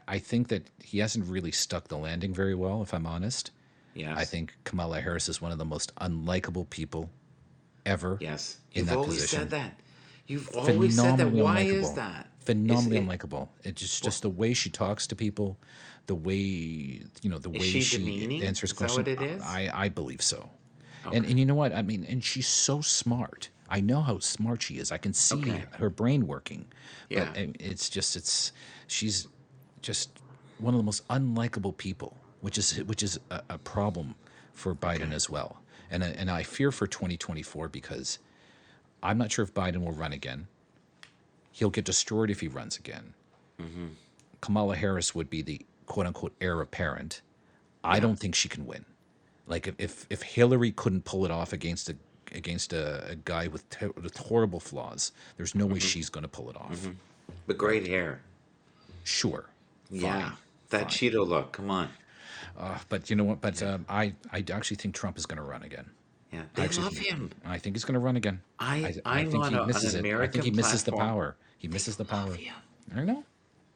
Speaker 2: I think that he hasn't really stuck the landing very well, if I'm honest. I
Speaker 1: Yes.
Speaker 2: think Kamala Harris is one of the most unlikable people ever
Speaker 1: Yes.
Speaker 2: in
Speaker 1: You've
Speaker 2: that
Speaker 1: always said
Speaker 2: position.
Speaker 1: that. You've always said that.
Speaker 2: Phenomenally
Speaker 1: Why is
Speaker 2: unlikable.
Speaker 1: that?
Speaker 2: phenomenally
Speaker 1: it?
Speaker 2: unlikable. It's just
Speaker 1: Well,
Speaker 2: the way she talks to people, the way the
Speaker 1: is
Speaker 2: way
Speaker 1: she
Speaker 2: she
Speaker 1: demeaning?
Speaker 2: answers
Speaker 1: Is that
Speaker 2: questions.
Speaker 1: what it is?
Speaker 2: I believe so.
Speaker 1: Okay.
Speaker 2: And you know what? I mean, and she's so smart. I know how smart she is. I can see
Speaker 1: Okay.
Speaker 2: her brain working, but
Speaker 1: Yeah.
Speaker 2: it's she's just one of the most unlikable people, which is a problem for Biden
Speaker 1: Okay.
Speaker 2: as well. And I fear for 2024 because I'm not sure if Biden will run again. He'll get destroyed if he runs again.
Speaker 1: Mm-hmm.
Speaker 2: Kamala Harris would be the quote unquote heir apparent. I
Speaker 1: Yeah.
Speaker 2: don't think she can win. Like if Hillary couldn't pull it off against a guy with horrible flaws, there's no way
Speaker 1: Mm-hmm.
Speaker 2: she's going to pull it off.
Speaker 1: Mm-hmm. But great
Speaker 2: Right?
Speaker 1: hair.
Speaker 2: Sure,
Speaker 1: Yeah.
Speaker 2: fine,
Speaker 1: That
Speaker 2: fine.
Speaker 1: Cheeto look. Come on.
Speaker 2: But you know what? But
Speaker 1: Yeah.
Speaker 2: I actually think Trump is going to run again.
Speaker 1: Yeah.
Speaker 2: I
Speaker 1: They
Speaker 2: actually
Speaker 1: love
Speaker 2: think
Speaker 1: him.
Speaker 2: I think he's going to run again. I
Speaker 1: I'm
Speaker 2: think
Speaker 1: on
Speaker 2: he
Speaker 1: an
Speaker 2: misses it. I think he
Speaker 1: American
Speaker 2: misses the
Speaker 1: platform.
Speaker 2: power. He
Speaker 1: They
Speaker 2: misses the
Speaker 1: love
Speaker 2: power.
Speaker 1: him.
Speaker 2: I know.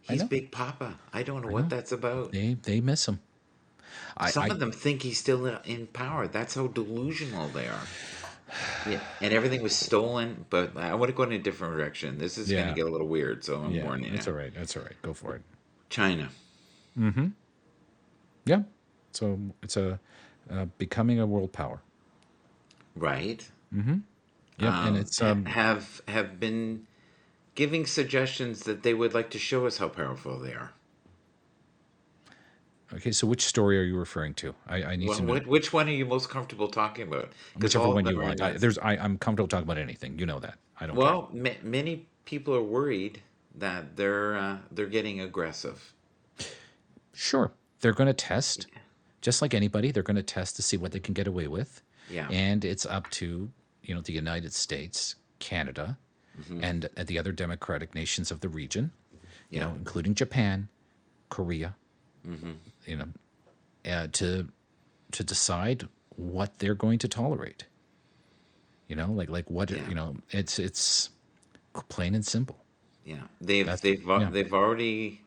Speaker 2: I
Speaker 1: He's
Speaker 2: know.
Speaker 1: Big Papa. I don't know
Speaker 2: I
Speaker 1: what
Speaker 2: know.
Speaker 1: that's about.
Speaker 2: They miss him.
Speaker 1: Some
Speaker 2: I
Speaker 1: of them think he's still in power. That's how delusional they are. Yeah, and everything was stolen. But I want to go in a different direction. This is going to
Speaker 2: yeah.
Speaker 1: get a little weird, so I'm
Speaker 2: Yeah,
Speaker 1: warning you.
Speaker 2: that's all right. That's all right. Go for it.
Speaker 1: China,
Speaker 2: Yeah. So it's a becoming a world power.
Speaker 1: right?
Speaker 2: Yep. And it's
Speaker 1: Have been giving suggestions that they would like to show us how powerful they are.
Speaker 2: okay. So which story are you referring to? I need
Speaker 1: Well,
Speaker 2: to know.
Speaker 1: which one are you most comfortable talking about? Because
Speaker 2: Whichever
Speaker 1: all of
Speaker 2: one
Speaker 1: them
Speaker 2: you
Speaker 1: are
Speaker 2: want.
Speaker 1: nuts.
Speaker 2: I'm comfortable talking about anything. You know that. I don't care.
Speaker 1: Well, many people are worried that they're getting aggressive.
Speaker 2: Sure. They're going to test, just like anybody. They're going to test to see what they can get away with,
Speaker 1: Yeah.
Speaker 2: and it's up to the United States, Canada,
Speaker 1: Hmm.
Speaker 2: and the other democratic nations of the region,
Speaker 1: Yeah.
Speaker 2: including Japan, Korea,
Speaker 1: Hmm.
Speaker 2: you know, to decide what they're going to tolerate. Like what
Speaker 1: Yeah.
Speaker 2: it's plain and simple.
Speaker 1: Yeah. They've
Speaker 2: That's
Speaker 1: they've
Speaker 2: yeah,
Speaker 1: they've already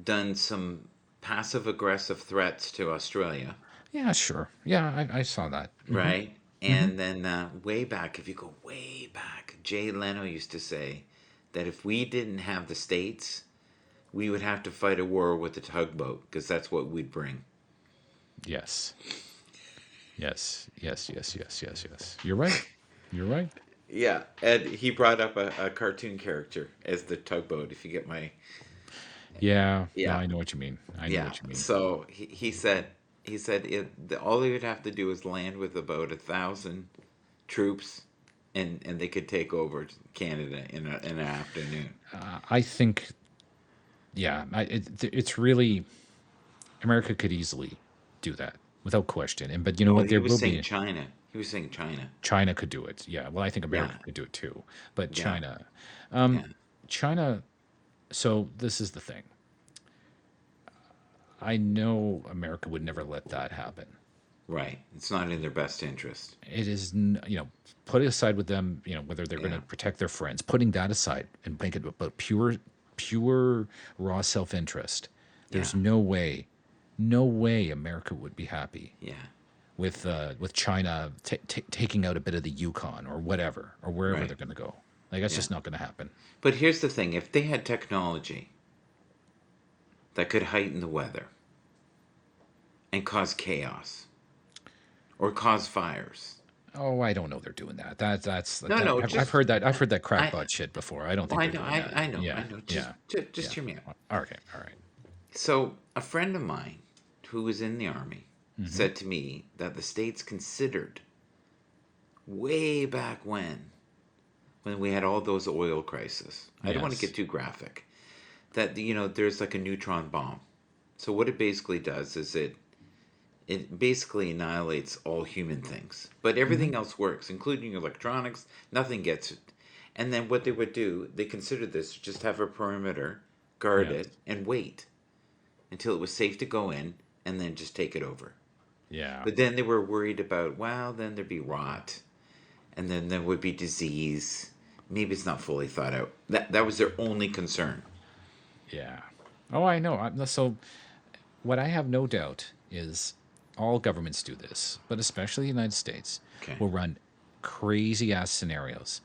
Speaker 1: done some passive aggressive threats to Australia,
Speaker 2: yeah, sure, yeah. I saw that.
Speaker 1: right?
Speaker 2: Hmm.
Speaker 1: And then way back, if you go way back, Jay Leno used to say that if we didn't have the states, we would have to fight a war with the tugboat because that's what we'd bring.
Speaker 2: Yes, yes. You're right. You're right.
Speaker 1: Yeah, and he brought up a cartoon character as the tugboat. If you get my
Speaker 2: Yeah, no,
Speaker 1: yeah,
Speaker 2: I know what you mean. I know
Speaker 1: yeah.
Speaker 2: what you mean.
Speaker 1: So he said all they would have to do is land with about 1,000 troops, and they could take over Canada in an afternoon.
Speaker 2: I think, yeah, it's really America could easily do that without question. And but you know
Speaker 1: No,
Speaker 2: what?
Speaker 1: he
Speaker 2: There
Speaker 1: was
Speaker 2: will
Speaker 1: saying
Speaker 2: be
Speaker 1: China. He was saying China.
Speaker 2: China could do it. Yeah. Well, I think
Speaker 1: Yeah,
Speaker 2: America could do it too. But
Speaker 1: yeah,
Speaker 2: China,
Speaker 1: yeah.
Speaker 2: China. So this is the thing. I know America would never let that happen.
Speaker 1: Right. It's not in their best interest.
Speaker 2: It is, put it aside with them, whether they're going
Speaker 1: Yeah,
Speaker 2: to protect their friends, putting that aside and make it about pure, raw self interest.
Speaker 1: yeah,
Speaker 2: There's no way America would be happy
Speaker 1: yeah.
Speaker 2: with China taking out a bit of the Yukon or whatever or wherever
Speaker 1: Right.
Speaker 2: they're going to go. Like that's
Speaker 1: Yeah.
Speaker 2: just not going to happen.
Speaker 1: But here's the thing: if they had technology that could heighten the weather and cause chaos or cause fires.
Speaker 2: Oh, I don't know. They're doing that. That's
Speaker 1: No,
Speaker 2: that.
Speaker 1: no,
Speaker 2: I've
Speaker 1: just
Speaker 2: heard that. I've heard that
Speaker 1: I.
Speaker 2: crackpot shit before. I don't
Speaker 1: Well,
Speaker 2: think
Speaker 1: I
Speaker 2: they're
Speaker 1: know,
Speaker 2: doing that.
Speaker 1: I
Speaker 2: Yeah,
Speaker 1: know. Just,
Speaker 2: yeah,
Speaker 1: just
Speaker 2: yeah.
Speaker 1: hear me out.
Speaker 2: Okay, all right.
Speaker 1: So, a friend of mine who was in the army said to me that the states considered way back when we had all those oil crises. I don't want to
Speaker 2: Yes.
Speaker 1: get too graphic. That there's like a neutron bomb. So what it basically does is it basically annihilates all human things. But
Speaker 2: Hmm.
Speaker 1: everything else works, including electronics. Nothing gets it. And then what they would do, they considered this just have a perimeter, guard
Speaker 2: Yes.
Speaker 1: it, and wait until it was safe to go in, and then just take it over.
Speaker 2: Yeah.
Speaker 1: But then they were worried about, well, then there'd be rot, and then there would be disease. Maybe it's not fully thought out. That was their only concern.
Speaker 2: Yeah. Oh, I know. So, what I have no doubt is all governments do this, but especially the United States
Speaker 1: Okay.
Speaker 2: will run crazy ass scenarios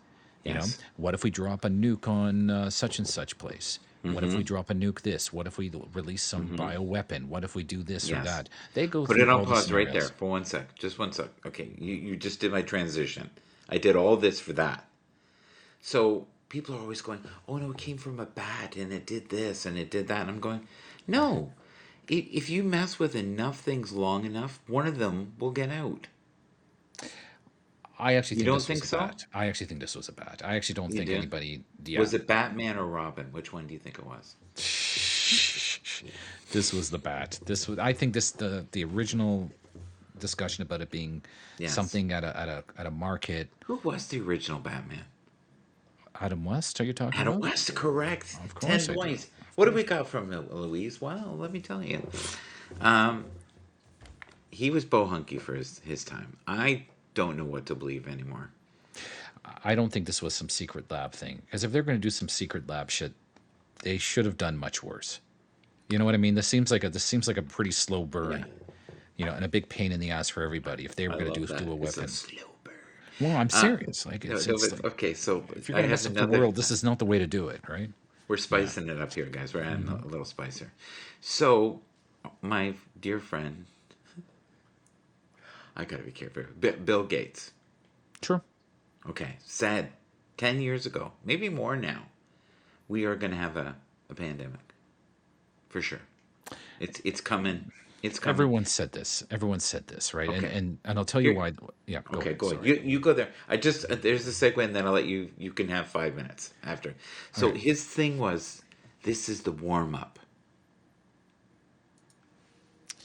Speaker 2: You know,
Speaker 1: Yes.
Speaker 2: what if we drop a nuke on such and such place? What if we
Speaker 1: Mm-hmm.
Speaker 2: drop a nuke this? What if we release some
Speaker 1: Mm-hmm.
Speaker 2: bioweapon? What if we do this or
Speaker 1: Yes.
Speaker 2: that? They go
Speaker 1: Put
Speaker 2: through
Speaker 1: it on
Speaker 2: all the
Speaker 1: pause right there
Speaker 2: scenarios.
Speaker 1: for 1 sec. Just 1 sec. Okay, you just did my transition. I did all this for that. So people are always going, "Oh no, it came from a bat and it did this and it did that." And I'm going, "No. If you mess with enough things long enough, one of them will get out."
Speaker 2: I actually
Speaker 1: You
Speaker 2: think
Speaker 1: don't
Speaker 2: this was
Speaker 1: think
Speaker 2: a
Speaker 1: so?
Speaker 2: bat. I actually think this was a bat. I actually don't
Speaker 1: You
Speaker 2: think
Speaker 1: do?
Speaker 2: anybody. Yeah,
Speaker 1: Was it Batman or Robin? Which one do you think it was?
Speaker 2: this was the bat. This was. I think this the original discussion about it being
Speaker 1: Yes.
Speaker 2: something at a market.
Speaker 1: Who was the original Batman?
Speaker 2: Adam West, are you talking
Speaker 1: Adam
Speaker 2: about?
Speaker 1: West, correct.
Speaker 2: Of
Speaker 1: 10
Speaker 2: course I do.
Speaker 1: points.
Speaker 2: Of
Speaker 1: What do we
Speaker 2: course.
Speaker 1: got from Louise? Well, let me tell you. Um, he was bohunky for his time. I don't know what to believe anymore.
Speaker 2: I don't think this was some secret lab thing. Because if they're going to do some secret lab shit, they should have done much worse. You know what I mean? This seems like a pretty slow
Speaker 1: Yeah,
Speaker 2: burn, and a big pain in the ass for everybody if they were
Speaker 1: I
Speaker 2: going to
Speaker 1: love
Speaker 2: do
Speaker 1: that.
Speaker 2: a
Speaker 1: It's a
Speaker 2: weapon.
Speaker 1: slow burn.
Speaker 2: Well, I'm
Speaker 1: Uh,
Speaker 2: serious. Like
Speaker 1: no,
Speaker 2: it's
Speaker 1: no,
Speaker 2: it's
Speaker 1: but
Speaker 2: like
Speaker 1: okay. So
Speaker 2: if you're
Speaker 1: I
Speaker 2: going to
Speaker 1: have
Speaker 2: mess with the
Speaker 1: another.
Speaker 2: world, this is not the way to do it, right?
Speaker 1: We're
Speaker 2: Yeah.
Speaker 1: spicing it up here, guys. We're adding
Speaker 2: Hmm.
Speaker 1: a little spicer. So, my dear friend, I gotta be careful. Bill Gates.
Speaker 2: True.
Speaker 1: Okay, said 10 years ago, maybe more now, we are gonna have a pandemic for sure. It's coming. It's coming.
Speaker 2: Everyone said this, right? And
Speaker 1: Okay.
Speaker 2: and and I'll tell you
Speaker 1: Here.
Speaker 2: why. Yeah, go
Speaker 1: Okay,
Speaker 2: ahead.
Speaker 1: go ahead.
Speaker 2: Sorry.
Speaker 1: You go there. I just there's a segue, and then I'll let you can have 5 minutes after.
Speaker 2: All
Speaker 1: So
Speaker 2: right.
Speaker 1: his thing was, this is the warm up.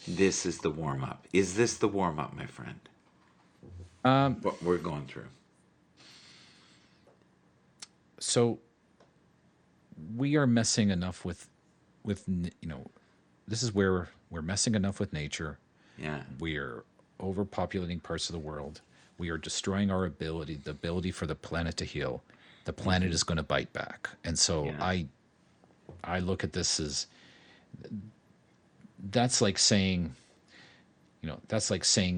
Speaker 1: This is the warm up. Is this the warm up, my friend?
Speaker 2: Um.
Speaker 1: What we're going through.
Speaker 2: So we are messing enough this is where we're messing enough with nature.
Speaker 1: Yeah.
Speaker 2: We're overpopulating parts of the world. We are destroying the ability for the planet to heal. The planet
Speaker 1: Mm-hmm.
Speaker 2: is going to bite back. And so
Speaker 1: Yeah.
Speaker 2: I look at this as that's like saying,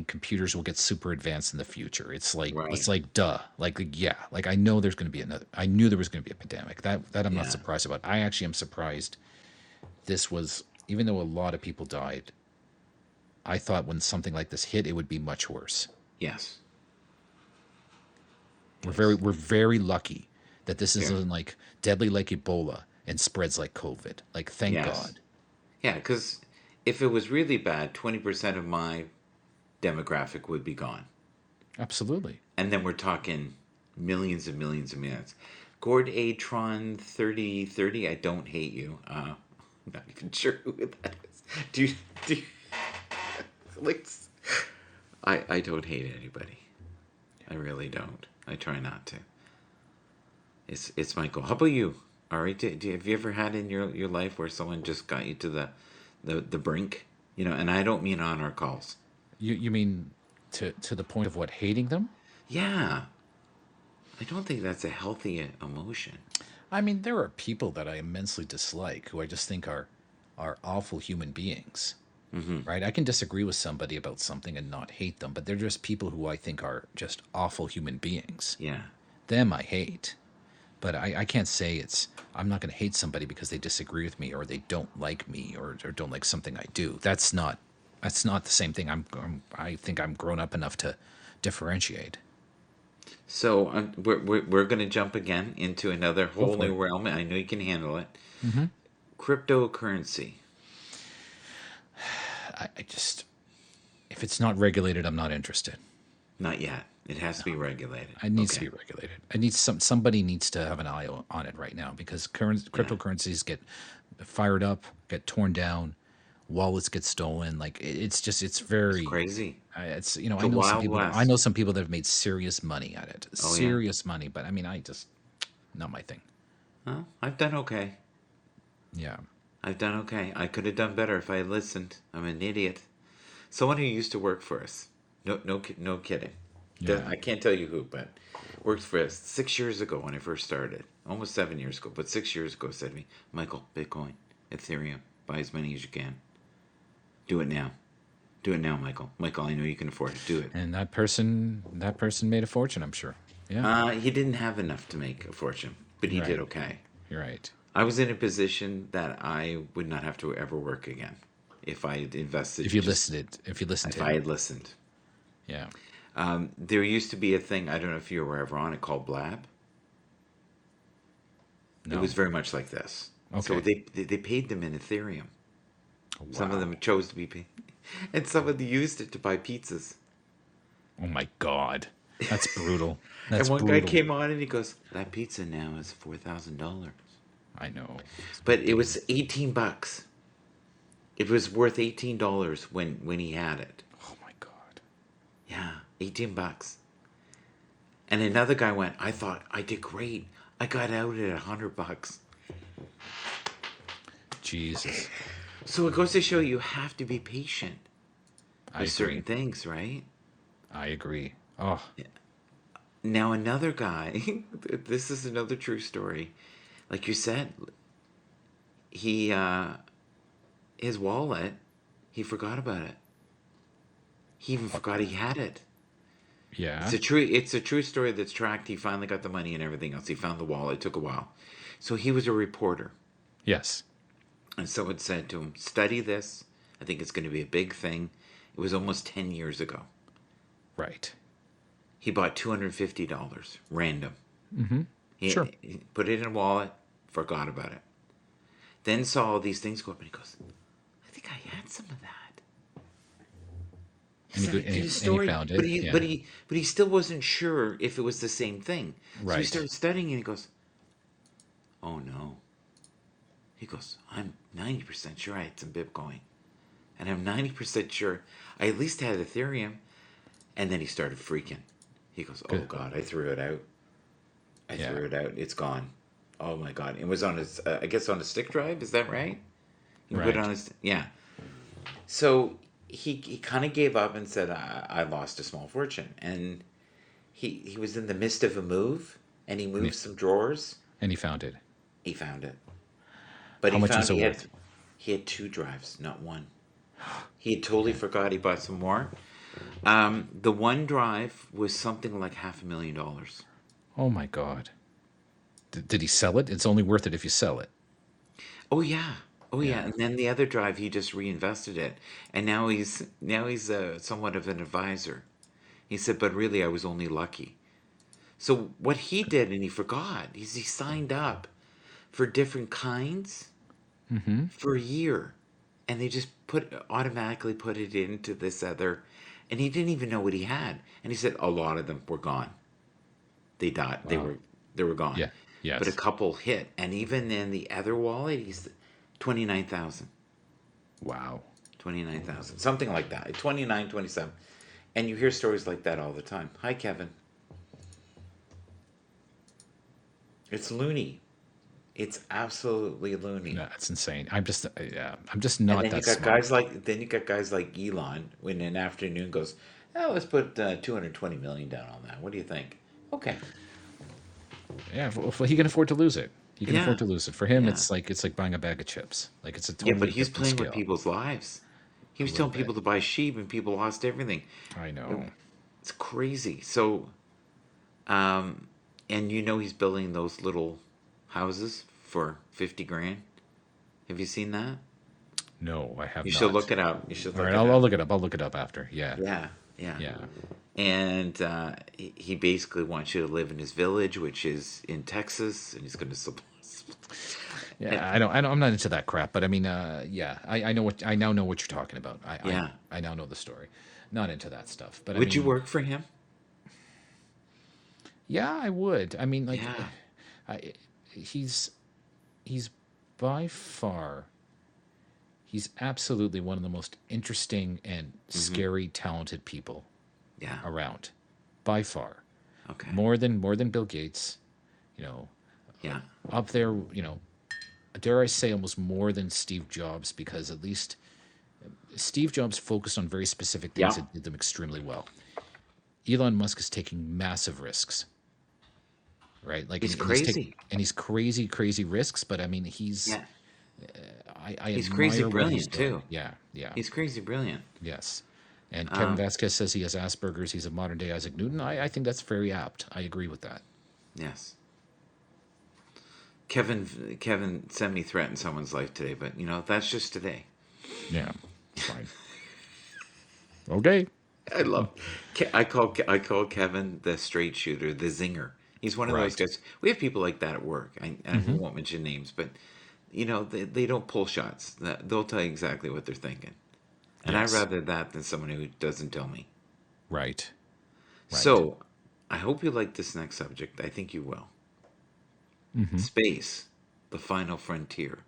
Speaker 2: computers will get super advanced in the future. It's
Speaker 1: Right.
Speaker 2: like duh. Yeah, like I know there's going to be I knew there was going to be a pandemic. That I'm not
Speaker 1: Yeah.
Speaker 2: surprised about. I actually am surprised this was, even though a lot of people died, I thought when something like this hit, it would be much worse.
Speaker 1: Yes.
Speaker 2: We're very
Speaker 1: Yes.
Speaker 2: we're very lucky that this
Speaker 1: Here.
Speaker 2: isn't like deadly like Ebola and spreads like COVID. Like, thank
Speaker 1: Yes.
Speaker 2: God.
Speaker 1: Yeah, because if it was really bad, 20% of my demographic would be gone.
Speaker 2: Absolutely.
Speaker 1: And then we're talking millions and millions and millions. Gord Atron 3030, I don't hate you. I'm not even sure who that is. Do you like I don't hate anybody. I really don't. I try not to. It's my goal. How about you? All right. Have you ever had in your life where someone just got you to the brink? And I don't mean on our calls.
Speaker 2: You mean to the point of what, hating them?
Speaker 1: Yeah. I don't think that's a healthy emotion.
Speaker 2: I mean, there are people that I immensely dislike who I just think are awful human beings.
Speaker 1: Mm-hmm.
Speaker 2: Right? I can disagree with somebody about something and not hate them, but they're just people who I think are just awful human beings.
Speaker 1: Yeah.
Speaker 2: Them I hate. But I can't say I'm not going to hate somebody because they disagree with me or they don't like me or don't like something I do. That's not the same thing. I think I'm grown up enough to differentiate.
Speaker 1: So we're going to jump again into another
Speaker 2: Go
Speaker 1: whole
Speaker 2: for
Speaker 1: new
Speaker 2: it.
Speaker 1: realm. I know you can handle it.
Speaker 2: Hmm.
Speaker 1: Cryptocurrency.
Speaker 2: I just, if it's not regulated, I'm not interested.
Speaker 1: Not yet. It has to be regulated.
Speaker 2: It needs to
Speaker 1: Okay.
Speaker 2: be regulated. I need somebody needs to have an eye on it right now because
Speaker 1: Yeah.
Speaker 2: cryptocurrencies get fired up, get torn down, wallets get stolen. Like it's
Speaker 1: It's
Speaker 2: very,
Speaker 1: crazy.
Speaker 2: it's
Speaker 1: The Wild
Speaker 2: I know
Speaker 1: West.
Speaker 2: some people that have made serious money at it,
Speaker 1: Oh yeah.
Speaker 2: serious money. But I mean, I just not my thing.
Speaker 1: Well, I've done okay.
Speaker 2: Yeah,
Speaker 1: I've done okay. I could have done better if I had listened. I'm an idiot. Someone who used to work for us. No kidding.
Speaker 2: yeah.
Speaker 1: I can't tell you who, but worked for us 6 years ago when I first started. Almost 7 years ago, but 6 years ago said to me, Michael, Bitcoin, Ethereum, buy as many as you can. Do it now. Do it now, Michael. Michael, I know you can afford it. Do it.
Speaker 2: And that person made a fortune, I'm sure. Yeah.
Speaker 1: He didn't have enough to make a fortune, but he did
Speaker 2: Right.
Speaker 1: okay.
Speaker 2: You're right.
Speaker 1: I was in a position that I would not have to ever work again if I had
Speaker 2: If
Speaker 1: invested
Speaker 2: you
Speaker 1: just
Speaker 2: listened it, if you listened
Speaker 1: if
Speaker 2: to
Speaker 1: I
Speaker 2: him.
Speaker 1: had listened.
Speaker 2: Yeah.
Speaker 1: There used to be a thing, I don't know if you were ever on it, called Blab. It was
Speaker 2: No.
Speaker 1: very much like this. So
Speaker 2: Okay.
Speaker 1: they paid them in Ethereum. Some of them
Speaker 2: Wow.
Speaker 1: chose to be paid, and some of them used it to buy pizzas.
Speaker 2: Oh my God. That's brutal.
Speaker 1: And
Speaker 2: That's
Speaker 1: one guy
Speaker 2: brutal.
Speaker 1: came on and he goes, "That pizza now is $4,000."
Speaker 2: I know. It's
Speaker 1: But it was
Speaker 2: ridiculous.
Speaker 1: 18 bucks. It was worth $18 when he had it.
Speaker 2: Oh my God.
Speaker 1: Yeah, 18 bucks. And another guy went, "I thought I did great. I got out at $100."
Speaker 2: Jesus.
Speaker 1: So it goes to show you have to be patient
Speaker 2: I
Speaker 1: with certain
Speaker 2: agree.
Speaker 1: things, right?
Speaker 2: I agree. Oh,
Speaker 1: Now another guy, this is another true story. Like you said, he his wallet, he forgot about it. He even forgot he had it.
Speaker 2: yeah.
Speaker 1: It's a true story that's tracked. He finally got the money and everything else. He found the wallet. It took a while. So he was a reporter.
Speaker 2: Yes.
Speaker 1: And someone said to him, "Study this. I think it's going to be a big thing." It was almost 10 years ago.
Speaker 2: Right.
Speaker 1: He bought $250 random.
Speaker 2: Sure.
Speaker 1: He put it in a wallet, forgot about it. Then saw all these things go up and he goes, "I think I had some of that."
Speaker 2: And
Speaker 1: He's
Speaker 2: he,
Speaker 1: like,
Speaker 2: and
Speaker 1: to
Speaker 2: he,
Speaker 1: the
Speaker 2: and he
Speaker 1: story,
Speaker 2: found
Speaker 1: but
Speaker 2: it.
Speaker 1: he
Speaker 2: Yeah.
Speaker 1: but he but he still wasn't sure if it was the same thing. So he
Speaker 2: Right.
Speaker 1: started studying and he goes, "Oh no." He goes, "I'm 90% sure I had some Bitcoin. And I'm 90% sure I at least had Ethereum." And then he started freaking. He goes, "Oh
Speaker 2: Good.
Speaker 1: God, I threw it out. I
Speaker 2: Yeah.
Speaker 1: threw it out. It's gone. Oh my God." It was on his, I guess on a stick drive. Is that right? He put it
Speaker 2: Right.
Speaker 1: on his, yeah. So he kind of gave up and said, I lost a small fortune. And he was in the midst of a move and he
Speaker 2: And
Speaker 1: moved
Speaker 2: he,
Speaker 1: some drawers.
Speaker 2: and he found it.
Speaker 1: He found it. But
Speaker 2: How
Speaker 1: he
Speaker 2: much
Speaker 1: found
Speaker 2: was it worth?
Speaker 1: he had two drives, not one. He had totally
Speaker 2: Okay.
Speaker 1: forgot he bought some more. The one drive was something like $500,000.
Speaker 2: Oh my God. Did he sell it? It's only worth it if you sell it.
Speaker 1: Oh yeah. Oh yeah.
Speaker 2: Yeah.
Speaker 1: And then the other drive he just reinvested it. And now he's somewhat of an advisor. He said, "But really I was only lucky." So what he did and he forgot is he signed up for different kinds for a year. And they just automatically put it into this other, and he didn't even know what he had. And he said a lot of them were gone. They died.
Speaker 2: Wow.
Speaker 1: They were gone.
Speaker 2: Yeah.
Speaker 1: But a
Speaker 2: Yes.
Speaker 1: couple hit. And even in the other wallet, he's 29,000.
Speaker 2: Wow.
Speaker 1: 29,000. Something like that. 29, 27. And you hear stories like that all the time. Hi, Kevin. It's loony. It's absolutely loony.
Speaker 2: Yeah, that's insane. Yeah, I'm just
Speaker 1: And
Speaker 2: not
Speaker 1: then
Speaker 2: that smart.
Speaker 1: you got guys like Elon when in an afternoon goes, "Oh, let's put 220 million down on that. What do you think?" Okay.
Speaker 2: Yeah, well, he can afford to lose it. He can afford
Speaker 1: Yeah.
Speaker 2: to lose it. For him,
Speaker 1: Yeah.
Speaker 2: it's like buying a bag of chips. Like it's a
Speaker 1: Yeah, but
Speaker 2: totally
Speaker 1: he's
Speaker 2: different
Speaker 1: playing with
Speaker 2: scale.
Speaker 1: people's lives. He
Speaker 2: A
Speaker 1: was
Speaker 2: little
Speaker 1: telling
Speaker 2: bit.
Speaker 1: people to buy sheep and people lost everything.
Speaker 2: I know.
Speaker 1: It's crazy. So, and he's building those little houses for 50 grand. Have you seen that?
Speaker 2: No, I have
Speaker 1: You should
Speaker 2: not.
Speaker 1: look it up. You should
Speaker 2: All
Speaker 1: look
Speaker 2: right,
Speaker 1: it
Speaker 2: I'll
Speaker 1: up.
Speaker 2: look it up. I'll look it up after. Yeah.
Speaker 1: Yeah, yeah.
Speaker 2: Yeah.
Speaker 1: And he basically wants you to live in his village, which is in Texas, and he's going to support. And,
Speaker 2: Yeah, I don't, I'm not into that crap, but I mean, yeah, I now know what you're talking about.
Speaker 1: yeah.
Speaker 2: I now know the story. Not into that stuff, but I
Speaker 1: Would you
Speaker 2: mean,
Speaker 1: work for him?
Speaker 2: yeah, I would. I mean, like,
Speaker 1: Yeah.
Speaker 2: I, he's he's by far he's absolutely one of the most interesting and
Speaker 1: Hmm.
Speaker 2: scary, talented people
Speaker 1: Yeah.
Speaker 2: around, by far.
Speaker 1: Okay.
Speaker 2: More than Bill Gates, you know,
Speaker 1: Yeah.
Speaker 2: up there, dare I say almost more than Steve Jobs, because at least Steve Jobs focused on very specific things
Speaker 1: Yeah.
Speaker 2: that did them extremely well. Elon Musk is taking massive risks, right? Like,
Speaker 1: He's
Speaker 2: and he's taking
Speaker 1: crazy.
Speaker 2: and he's crazy, crazy risks. But I mean,
Speaker 1: Yeah.
Speaker 2: I
Speaker 1: He's crazy
Speaker 2: admire what he's
Speaker 1: brilliant
Speaker 2: doing.
Speaker 1: too.
Speaker 2: Yeah, yeah,
Speaker 1: He's crazy brilliant.
Speaker 2: yes. And Kevin
Speaker 1: Um,
Speaker 2: Vasquez says he has Asperger's. He's a modern day Isaac Newton. I think that's very apt. I agree with that.
Speaker 1: yes. Kevin semi-threatened someone's life today, but that's just today.
Speaker 2: Yeah, fine. Okay.
Speaker 1: I love. I call Kevin the straight shooter, the zinger. He's one of those
Speaker 2: Right.
Speaker 1: guys. We have people like that at work. I
Speaker 2: Hmm.
Speaker 1: won't mention names, but they don't pull shots. They'll tell you exactly what they're thinking, and I
Speaker 2: Yes.
Speaker 1: rather that than someone who doesn't tell me.
Speaker 2: Right. Right.
Speaker 1: So, I hope you like this next subject. I think you will.
Speaker 2: Hmm.
Speaker 1: Space, the final frontier.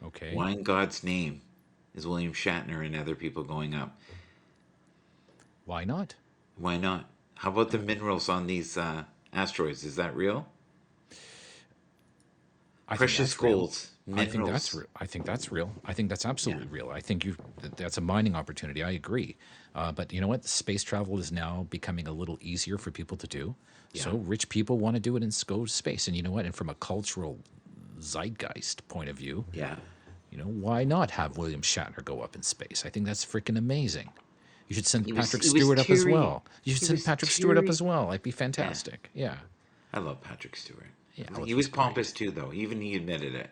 Speaker 2: Okay.
Speaker 1: Why in God's name is William Shatner and other people going up?
Speaker 2: Why not?
Speaker 1: Why not? How about the minerals on these asteroids? Is that real?
Speaker 2: I think
Speaker 1: Precious
Speaker 2: that's real.
Speaker 1: golds,
Speaker 2: I think that's
Speaker 1: minerals.
Speaker 2: real. I think that's real. I think that's
Speaker 1: Yeah,
Speaker 2: absolutely real. I think that's a mining opportunity. I agree. But you know what? Space travel is now becoming a little easier for people to do.
Speaker 1: yeah,
Speaker 2: So rich people want to do it and go to space. And you know what? And from a cultural zeitgeist point of view,
Speaker 1: yeah.
Speaker 2: why not have William Shatner go up in space? I think that's freaking amazing. You should send
Speaker 1: He was
Speaker 2: Patrick
Speaker 1: he was
Speaker 2: Stewart up as
Speaker 1: teary.
Speaker 2: well. You should
Speaker 1: He
Speaker 2: send
Speaker 1: was
Speaker 2: Patrick Stewart up
Speaker 1: teary.
Speaker 2: as well. It'd be
Speaker 1: Yeah,
Speaker 2: fantastic. Yeah.
Speaker 1: I love Patrick Stewart.
Speaker 2: Yeah. Well,
Speaker 1: He
Speaker 2: he's
Speaker 1: was pompous
Speaker 2: great.
Speaker 1: too, though. Even he admitted it.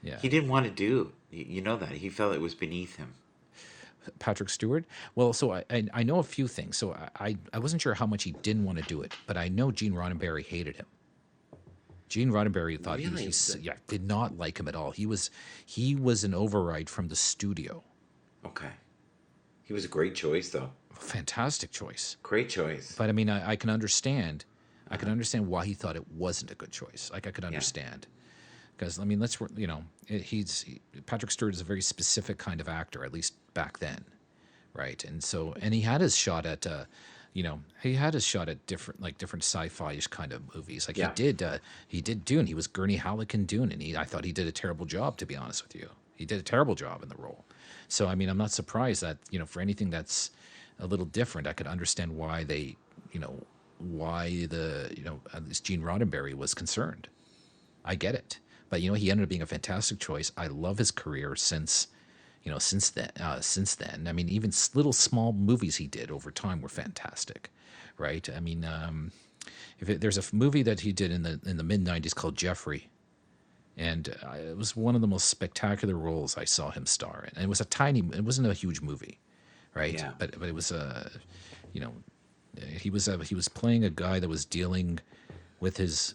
Speaker 2: Yeah.
Speaker 1: He didn't want to do. You know that he felt it was beneath him.
Speaker 2: Patrick Stewart. Well, so I know a few things. So I wasn't sure how much he didn't want to do it, but I know Gene Roddenberry hated him. Gene Roddenberry thought
Speaker 1: Really?
Speaker 2: yeah, did not like him at all. He was an override from the studio.
Speaker 1: Okay. He was a great choice, though.
Speaker 2: Fantastic choice.
Speaker 1: Great choice.
Speaker 2: But I mean, I can understand. I can understand why he thought it wasn't a good choice. Like I could
Speaker 1: Yeah.
Speaker 2: understand because I mean, Patrick Stewart is a very specific kind of actor, at least back then, right? And so, and he had his shot at, he had his shot at different sci-fi-ish kind of movies. Like
Speaker 1: Yeah.
Speaker 2: he did Dune. He was Gurney Halleck in Dune, and I thought he did a terrible job, to be honest with you. He did a terrible job in the role. So, I mean, I'm not surprised that for anything that's a little different, I could understand why at least Gene Roddenberry was concerned. I get it. But he ended up being a fantastic choice. I love his career since then. I mean, even little small movies he did over time were fantastic, right? I mean, there's a movie that he did in the mid '90s called Jeffrey, and it was one of the most spectacular roles I saw him star in. And it wasn't a huge movie, right?
Speaker 1: Yeah.
Speaker 2: But it was you know, he was playing a guy that was dealing with his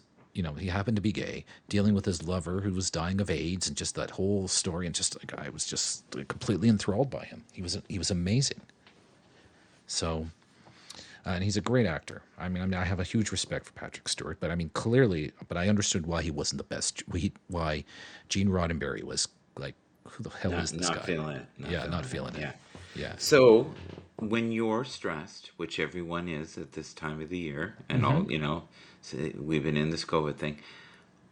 Speaker 2: he happened to be gay, dealing with his lover who was dying of AIDS, and just that whole story, and just like I was just completely enthralled by him. He was amazing. So, and he's a great actor. I mean, I have a huge respect for Patrick Stewart, but I mean, clearly, but I understood why he wasn't the best. Why Gene Roddenberry was like, who the hell is this
Speaker 1: Not
Speaker 2: guy?
Speaker 1: feeling it.
Speaker 2: Yeah, not feeling it.
Speaker 1: Yeah.
Speaker 2: Yeah.
Speaker 1: So, when you're stressed, which everyone is at this time of the year, and
Speaker 2: Hmm.
Speaker 1: we've been in this COVID thing,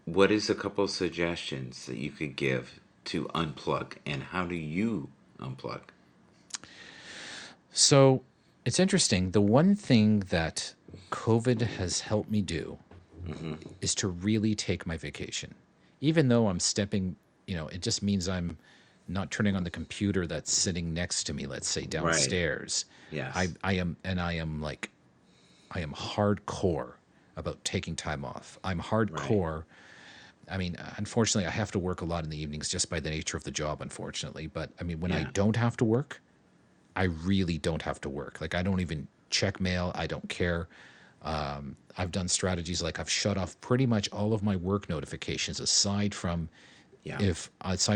Speaker 1: what is a couple of suggestions that you could give to unplug, and how do you unplug?
Speaker 2: So it's interesting. The one thing that COVID has helped me do is to really take my vacation. Even though I'm stepping, it just means I'm not turning on the computer that's sitting next to me, let's say
Speaker 1: Right.
Speaker 2: downstairs. I,
Speaker 1: Yes.
Speaker 2: I am, and I am hardcore about taking time off. I'm
Speaker 1: Right.
Speaker 2: hardcore. I mean, unfortunately, I have to work a lot in the evenings just by the nature of the job, unfortunately. But I mean, when I
Speaker 1: Yeah.
Speaker 2: don't have to work, I really don't have to work. Like I don't even check mail. I don't care. I've done strategies like I've shut off pretty much all of my work notifications
Speaker 1: Yeah.
Speaker 2: aside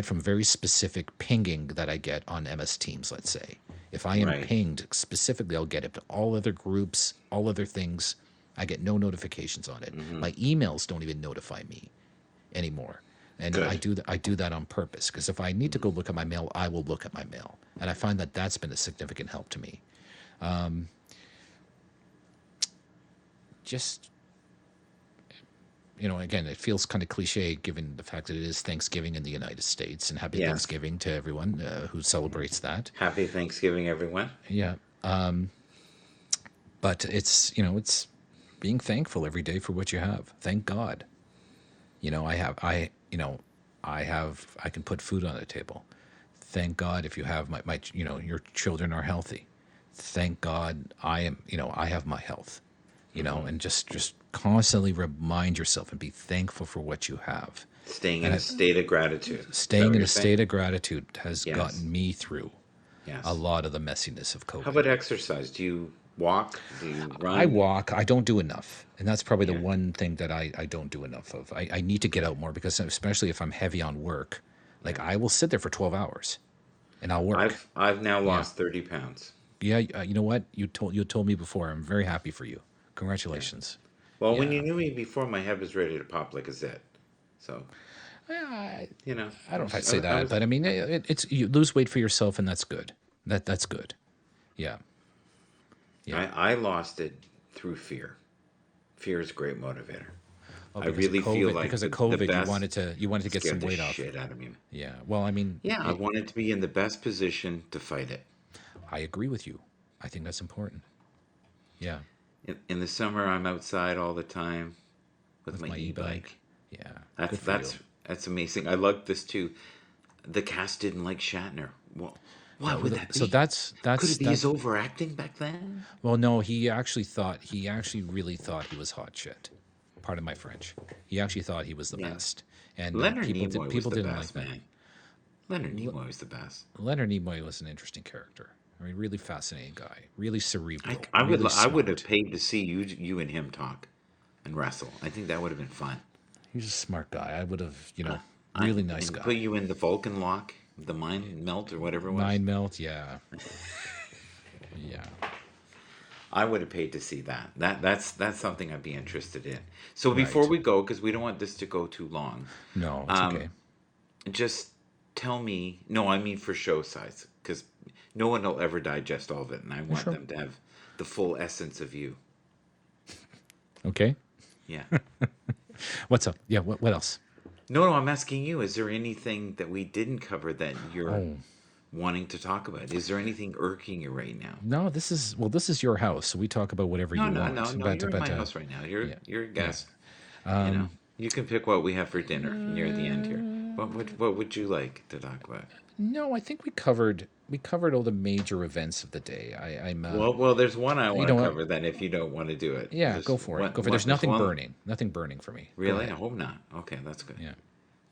Speaker 2: from very specific pinging that I get on MS Teams, let's say. If I am
Speaker 1: Right.
Speaker 2: pinged specifically, I'll get it to all other groups, all other things. I get no notifications on it. My emails don't even notify me anymore. And
Speaker 1: Good.
Speaker 2: I do that on purpose because if I need to go look at my mail, I will look at my mail. And I find that that's been a significant help to me. Just again, it feels kind of cliche given the fact that it is Thanksgiving in the United States, and happy
Speaker 1: Yes.
Speaker 2: Thanksgiving to everyone who celebrates that.
Speaker 1: Happy Thanksgiving, everyone.
Speaker 2: Yeah. But it's being thankful every day for what you have. Thank God. I can put food on the table. Thank God if you have your children are healthy. thank God I am, I have my health,
Speaker 1: Hmm.
Speaker 2: and just constantly remind yourself and be thankful for what you have.
Speaker 1: Staying in
Speaker 2: And
Speaker 1: a state of gratitude. Is that
Speaker 2: staying
Speaker 1: what
Speaker 2: in
Speaker 1: you're
Speaker 2: a
Speaker 1: saying?
Speaker 2: state of gratitude has
Speaker 1: Yes.
Speaker 2: gotten me through a
Speaker 1: Yes.
Speaker 2: lot of the messiness of
Speaker 1: How
Speaker 2: COVID.
Speaker 1: about exercise? Do you walk? Do you
Speaker 2: I
Speaker 1: run?
Speaker 2: walk. I don't do enough. And that's probably the
Speaker 1: Yeah.
Speaker 2: one thing that I don't do enough of. I need to get
Speaker 1: Okay.
Speaker 2: out more because, especially if I'm heavy on work, like
Speaker 1: Yeah.
Speaker 2: I will sit there for 12 hours and I'll work.
Speaker 1: I've now
Speaker 2: Yeah.
Speaker 1: lost 30 pounds.
Speaker 2: Yeah. You know what? You told me before. I'm very happy for you.
Speaker 1: Yeah.
Speaker 2: Congratulations.
Speaker 1: Well, when you
Speaker 2: Yeah.
Speaker 1: knew me before, my head was ready to pop like a zit. So,
Speaker 2: I, I
Speaker 1: I
Speaker 2: don't know if
Speaker 1: was,
Speaker 2: I'd say
Speaker 1: I
Speaker 2: that,
Speaker 1: was,
Speaker 2: but I mean, it's you lose weight for yourself, and that's good. That's good. Yeah. Yeah.
Speaker 1: I lost it through fear. Fear is a great motivator.
Speaker 2: Oh,
Speaker 1: I really feel like
Speaker 2: because of
Speaker 1: the
Speaker 2: COVID,
Speaker 1: best
Speaker 2: you wanted to get some
Speaker 1: scared the
Speaker 2: weight off.
Speaker 1: shit out of me.
Speaker 2: Yeah. Well, I mean,
Speaker 1: Yeah, I wanted to be in the best position to fight it.
Speaker 2: I agree with you. I think that's important. Yeah.
Speaker 1: In the summer, I'm outside all the time with
Speaker 2: With
Speaker 1: my
Speaker 2: my e-bike.
Speaker 1: e-bike.
Speaker 2: Yeah.
Speaker 1: That's
Speaker 2: Good for you.
Speaker 1: that's that's amazing. I love this too. The cast didn't like Shatner. Well, why
Speaker 2: No,
Speaker 1: would that
Speaker 2: so
Speaker 1: be?
Speaker 2: that's
Speaker 1: Could
Speaker 2: that's
Speaker 1: it be
Speaker 2: that.
Speaker 1: his overacting back then?
Speaker 2: Well, no, he actually really thought he was hot shit. Pardon my French. He actually thought he was the
Speaker 1: Yeah.
Speaker 2: best, and
Speaker 1: Leonard
Speaker 2: people did
Speaker 1: Nimoy was
Speaker 2: people
Speaker 1: the
Speaker 2: didn't like
Speaker 1: best,
Speaker 2: that.
Speaker 1: man. Leonard Nimoy was the best.
Speaker 2: Leonard Nimoy was an interesting character. I mean, really fascinating guy, really
Speaker 1: I,
Speaker 2: cerebral,
Speaker 1: I would
Speaker 2: really
Speaker 1: I would have
Speaker 2: smart.
Speaker 1: paid to see you and him talk and wrestle. I think that would have been fun.
Speaker 2: He's a smart guy. I would have,
Speaker 1: I
Speaker 2: really nice
Speaker 1: and put
Speaker 2: guy.
Speaker 1: you in the Vulcan lock, the mind melt or whatever it was.
Speaker 2: Mind melt, yeah, yeah.
Speaker 1: I would have paid to see that. That's something I'd be interested in. So before
Speaker 2: Right.
Speaker 1: we go, because we don't want this to go too long,
Speaker 2: No, it's
Speaker 1: um,
Speaker 2: okay.
Speaker 1: just tell me. No, I mean for show size, because no one will ever digest all of it, and I want
Speaker 2: Sure.
Speaker 1: them to have the full essence of you.
Speaker 2: Okay.
Speaker 1: Yeah.
Speaker 2: What's up? Yeah. What else?
Speaker 1: No, I'm asking you. Is there anything that we didn't cover that you're
Speaker 2: Oh
Speaker 1: wanting to talk about? Is there anything irking you right now?
Speaker 2: no, this is your house, so we talk about whatever
Speaker 1: No,
Speaker 2: you
Speaker 1: no, no,
Speaker 2: want.
Speaker 1: no. You're in my house right now. You're
Speaker 2: Yeah,
Speaker 1: you're a
Speaker 2: yeah.
Speaker 1: guest. You can pick what we have for dinner near the end here. What would you like to talk about?
Speaker 2: No, I think we covered all the major events of the day.
Speaker 1: Well, there's one I
Speaker 2: You
Speaker 1: want
Speaker 2: know
Speaker 1: to
Speaker 2: what?
Speaker 1: cover. Then, if you don't want to do it,
Speaker 2: Yeah,
Speaker 1: there's
Speaker 2: go for it. Go for it. There's
Speaker 1: there's one.
Speaker 2: nothing burning for me. Go
Speaker 1: Really, I
Speaker 2: ahead.
Speaker 1: hope not. Okay, that's good.
Speaker 2: Yeah,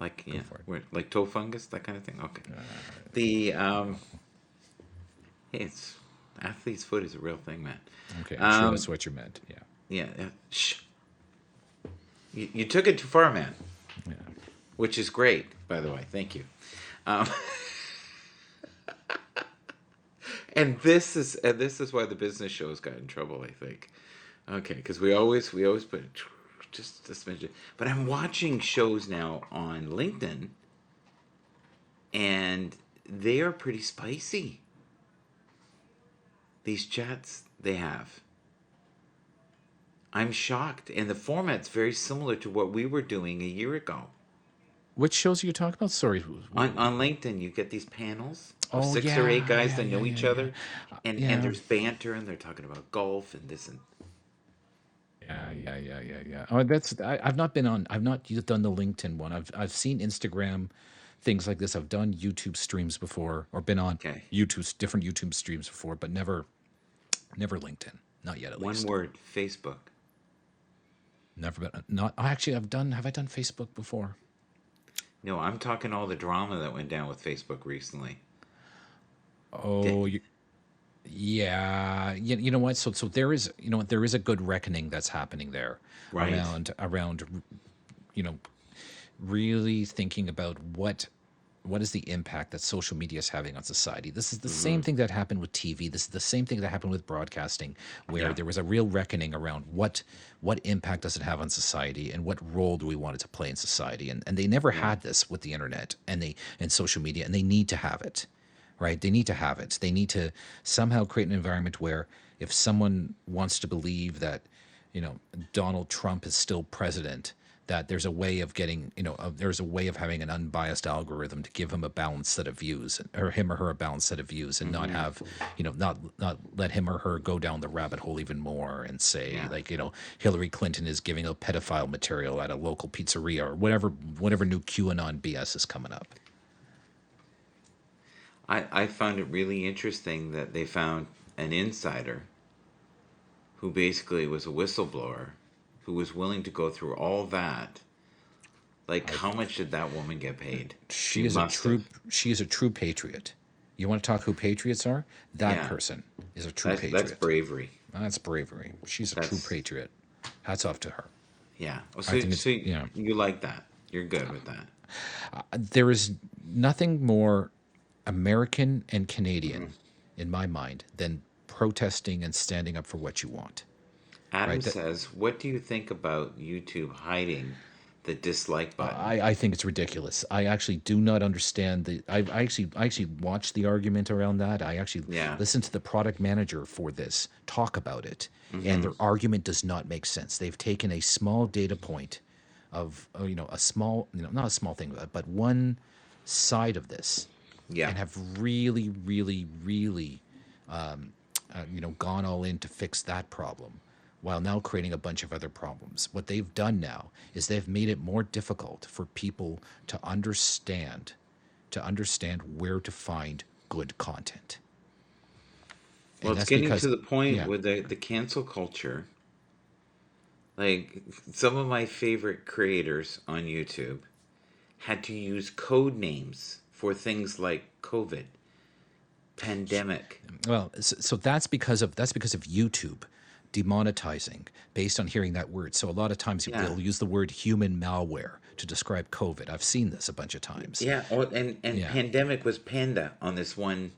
Speaker 1: Like
Speaker 2: go
Speaker 1: yeah,
Speaker 2: for it.
Speaker 1: like toe fungus, that kind of thing. Okay. The hey, it's athlete's foot is a real thing, man.
Speaker 2: Okay, I'm sure that's
Speaker 1: Um,
Speaker 2: what you meant. Yeah,
Speaker 1: yeah. Shh. You took it too far, man.
Speaker 2: yeah.
Speaker 1: Which is great, by the way. Thank you. Um, and this is why the business shows got in trouble, I think. Okay, because we always put just a smidgen. But I'm watching shows now on LinkedIn, and they are pretty spicy. These chats they have. I'm shocked, and the format's very similar to what we were doing a year ago.
Speaker 2: Which shows are you talking about? Sorry.
Speaker 1: On LinkedIn, you get these panels of
Speaker 2: Oh
Speaker 1: 6 or 8
Speaker 2: yeah,
Speaker 1: guys
Speaker 2: yeah,
Speaker 1: that
Speaker 2: yeah,
Speaker 1: know
Speaker 2: yeah,
Speaker 1: each
Speaker 2: yeah.
Speaker 1: other, and
Speaker 2: Yeah.
Speaker 1: there's banter, and they're talking about golf and this and
Speaker 2: Yeah. Oh, I've not been on. I've not done the LinkedIn one. I've seen Instagram things like this. I've done YouTube streams before, or been on
Speaker 1: okay.
Speaker 2: different YouTube streams before, but never LinkedIn. Not yet, at
Speaker 1: One
Speaker 2: least.
Speaker 1: word: Facebook.
Speaker 2: Never been. Not actually. I've done. Have I done Facebook before?
Speaker 1: No, I'm talking all the drama that went down with Facebook recently. Di-
Speaker 2: Oh, yeah. You know what? So there is. You know what? There is a good reckoning that's happening there
Speaker 1: Right.
Speaker 2: around. You know, really thinking about what is the impact that social media is having on society. This is the same
Speaker 1: Hmm.
Speaker 2: thing that happened with TV. This is the same thing that happened with broadcasting, where
Speaker 1: Yeah.
Speaker 2: there was a real reckoning around what impact does it have on society and what role do we want it to play in society. And they never
Speaker 1: Yeah.
Speaker 2: had this with the internet and social media, and they need to have it. Right? They need to have it. They need to somehow create an environment where if someone wants to believe that, Donald Trump is still president, that there's a way of getting, there's a way of having an unbiased algorithm to give him a balanced set of views, or him or her a balanced set of views, and not
Speaker 1: Hmm.
Speaker 2: have, not let him or her go down the rabbit hole even more and say
Speaker 1: Yeah.
Speaker 2: like, Hillary Clinton is giving out pedophile material at a local pizzeria or whatever new QAnon BS is coming up.
Speaker 1: I found it really interesting that they found an insider who basically was a whistleblower who was willing to go through all that. Like,
Speaker 2: I
Speaker 1: how much did that woman get paid? She
Speaker 2: she is a
Speaker 1: must have.
Speaker 2: true patriot. You want to talk who patriots are? That
Speaker 1: Yeah,
Speaker 2: person is a true
Speaker 1: that's
Speaker 2: patriot.
Speaker 1: bravery.
Speaker 2: That's bravery. She's a true
Speaker 1: That's
Speaker 2: patriot. Hats off to her.
Speaker 1: yeah. Oh,
Speaker 2: I
Speaker 1: so
Speaker 2: think it's
Speaker 1: so
Speaker 2: yeah.
Speaker 1: you like that? You're good with that?
Speaker 2: There is nothing more American and Canadian
Speaker 1: Hmm.
Speaker 2: in my mind than protesting and standing up for what you want.
Speaker 1: Adam
Speaker 2: Right?
Speaker 1: says, "What do you think about YouTube hiding the dislike button?"
Speaker 2: I think it's ridiculous. I actually do not understand the. I actually watched the argument around that. I actually
Speaker 1: Yeah.
Speaker 2: listened to the product manager for this talk about it, and
Speaker 1: Hmm.
Speaker 2: their argument does not make sense. They've taken a small data point of a small, not a small thing, but one side of this,
Speaker 1: Yeah.
Speaker 2: and have really, really, really gone all in to fix that problem while now creating a bunch of other problems. What they've done now is they've made it more difficult for people to understand where to find good content.
Speaker 1: Well,
Speaker 2: And
Speaker 1: it's
Speaker 2: that's
Speaker 1: getting to
Speaker 2: because
Speaker 1: the point
Speaker 2: yeah.
Speaker 1: with the cancel culture. Like, some of my favorite creators on YouTube had to use code names for things like COVID, pandemic.
Speaker 2: Well, so that's because of YouTube demonetizing based on hearing that word. So a lot of times
Speaker 1: Yeah.
Speaker 2: they'll use the word human malware to describe COVID. I've seen this a bunch of times.
Speaker 1: Yeah. Oh, and
Speaker 2: Yeah.
Speaker 1: pandemic was panda on this one.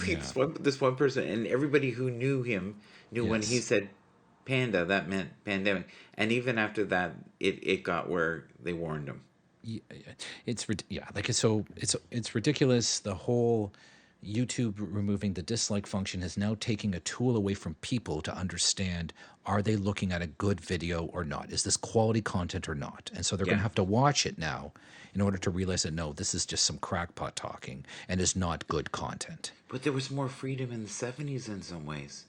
Speaker 2: Yeah.
Speaker 1: This one person, and everybody who knew him knew when he
Speaker 2: Yes.
Speaker 1: said panda, that meant pandemic. And even after that, it got where they warned him.
Speaker 2: It's ridiculous. The whole YouTube removing the dislike function is now taking a tool away from people to understand, are they looking at a good video or not? Is this quality content or not? And so they're going to
Speaker 1: Yeah.
Speaker 2: have to watch it now in order to realize that no, this is just some crackpot talking and is not good content.
Speaker 1: But there was more freedom in the 70s in some ways.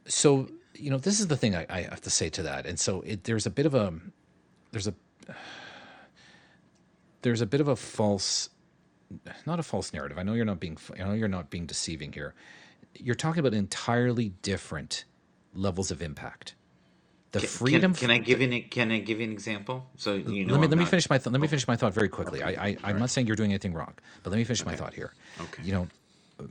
Speaker 2: So this is the thing I have to say to that. And so there's a bit of a there's a there's a bit of a false, not a false narrative. I know you're not being deceiving here. You're talking about entirely different levels of impact. The freedom.
Speaker 1: Can I give you an example? So you
Speaker 2: Let
Speaker 1: know
Speaker 2: me
Speaker 1: I'm
Speaker 2: let me
Speaker 1: not.
Speaker 2: finish my let me
Speaker 1: Okay.
Speaker 2: finish my thought very quickly.
Speaker 1: Okay.
Speaker 2: I'm
Speaker 1: All right.
Speaker 2: not saying you're doing anything wrong, but let me finish my
Speaker 1: Okay.
Speaker 2: thought here.
Speaker 1: Okay.
Speaker 2: You know,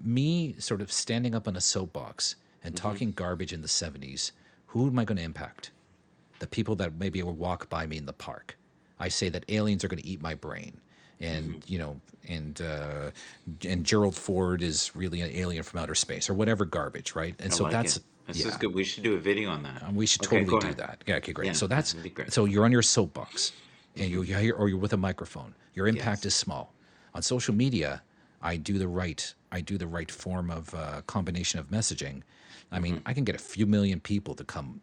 Speaker 2: me sort of standing up on a soapbox and
Speaker 1: Mm-hmm.
Speaker 2: talking garbage in the '70s. Who am I going to impact? The people that maybe will walk by me in the park. I say that aliens are going to eat my brain, and
Speaker 1: Mm-hmm.
Speaker 2: and Gerald Ford is really an alien from outer space or whatever garbage, right? And
Speaker 1: I
Speaker 2: so
Speaker 1: like it.
Speaker 2: that's
Speaker 1: This is
Speaker 2: yeah,
Speaker 1: good. We should do a video on that.
Speaker 2: we should
Speaker 1: Okay,
Speaker 2: totally
Speaker 1: go
Speaker 2: do
Speaker 1: ahead.
Speaker 2: that. Yeah, okay, great.
Speaker 1: Yeah,
Speaker 2: So that's
Speaker 1: that'd be great.
Speaker 2: so you're on your soapbox, and
Speaker 1: Mm-hmm.
Speaker 2: you're here, or you're with a microphone. Your impact
Speaker 1: Yes.
Speaker 2: is small. On social media, I do the right form of combination of messaging. I
Speaker 1: Mm-hmm.
Speaker 2: mean, I can get a few million people to come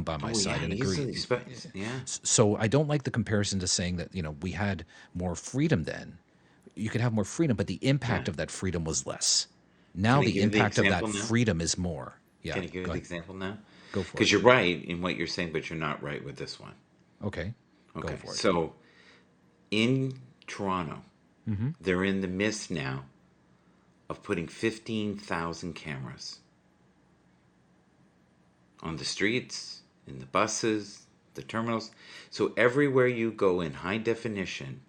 Speaker 2: by my
Speaker 1: Oh
Speaker 2: side
Speaker 1: yeah,
Speaker 2: and agree.
Speaker 1: easily. Yeah.
Speaker 2: So I don't like the comparison to saying that we had more freedom then. You could have more freedom, but the
Speaker 1: Yeah.
Speaker 2: impact of that freedom was less. Now
Speaker 1: Can I
Speaker 2: the
Speaker 1: give you the
Speaker 2: impact of that
Speaker 1: example now?
Speaker 2: freedom is more. Yeah,
Speaker 1: Can I give you
Speaker 2: go
Speaker 1: the
Speaker 2: ahead.
Speaker 1: example now?
Speaker 2: Go for
Speaker 1: Because
Speaker 2: it.
Speaker 1: you're right in what you're saying, but you're not right with this one.
Speaker 2: Okay, go
Speaker 1: Okay.
Speaker 2: for it.
Speaker 1: So in Toronto,
Speaker 2: Mm-hmm.
Speaker 1: they're in the midst now of putting 15,000 cameras on the streets, in the buses, the terminals. So everywhere you go in high definition,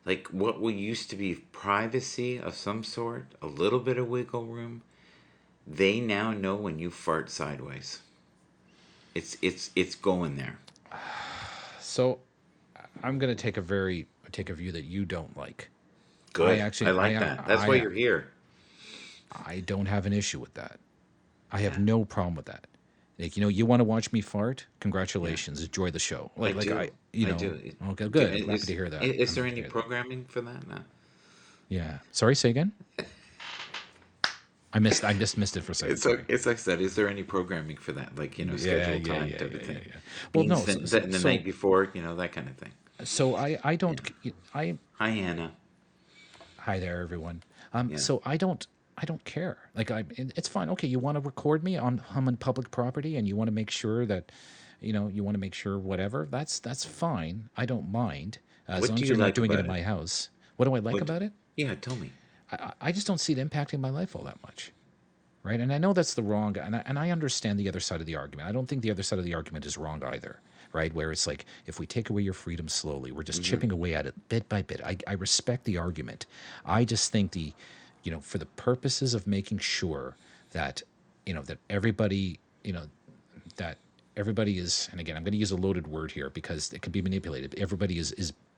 Speaker 1: like what will used to be privacy of some sort, a little bit of wiggle room, they now know when you fart sideways. It's going there.
Speaker 2: So I'm going to take a view that you don't like. I
Speaker 1: Good. I
Speaker 2: actually,
Speaker 1: like that. That's why you're here.
Speaker 2: I don't have an issue with that. I have
Speaker 1: Yeah.
Speaker 2: no problem with that. Like, you want to watch me fart?
Speaker 1: Yeah.
Speaker 2: Congratulations, enjoy the show.
Speaker 1: I
Speaker 2: Like
Speaker 1: do.
Speaker 2: I,
Speaker 1: I do.
Speaker 2: okay, good. I'm happy to
Speaker 1: Is
Speaker 2: hear that.
Speaker 1: is
Speaker 2: I'm
Speaker 1: there
Speaker 2: happy to
Speaker 1: any
Speaker 2: hear that.
Speaker 1: programming for that? No.
Speaker 2: Yeah. Sorry, say again. I just missed it for a second. Sorry.
Speaker 1: It's like I said. Is there any programming for that? Like
Speaker 2: Yeah,
Speaker 1: scheduled
Speaker 2: yeah,
Speaker 1: time
Speaker 2: yeah,
Speaker 1: type
Speaker 2: yeah,
Speaker 1: of
Speaker 2: yeah,
Speaker 1: thing.
Speaker 2: yeah. Well,
Speaker 1: Being
Speaker 2: no. So, so,
Speaker 1: set the night
Speaker 2: so,
Speaker 1: before, that kind of thing.
Speaker 2: so I don't.
Speaker 1: Yeah.
Speaker 2: I
Speaker 1: Hi, Anna.
Speaker 2: Hi there, everyone.
Speaker 1: Yeah.
Speaker 2: So I don't care. Like it's fine. Okay, you want to record me on public property, and you want to make sure that, you want to make sure whatever. That's fine. I don't mind as
Speaker 1: What
Speaker 2: long
Speaker 1: do
Speaker 2: as
Speaker 1: you
Speaker 2: you're not
Speaker 1: like
Speaker 2: doing it
Speaker 1: about
Speaker 2: in
Speaker 1: it?
Speaker 2: my house. What do I like
Speaker 1: What?
Speaker 2: about it?
Speaker 1: Yeah. Tell me.
Speaker 2: I just don't see it impacting my life all that much. Right. And I know that's the wrong, and I understand the other side of the argument. I don't think the other side of the argument is wrong either. Right. Where it's like, if we take away your freedom slowly, we're just
Speaker 1: Hmm.
Speaker 2: chipping away at it bit by bit. I respect the argument. I just think for the purposes of making sure that, that everybody, that everybody is, and again, I'm going to use a loaded word here because it can be manipulated. Everybody is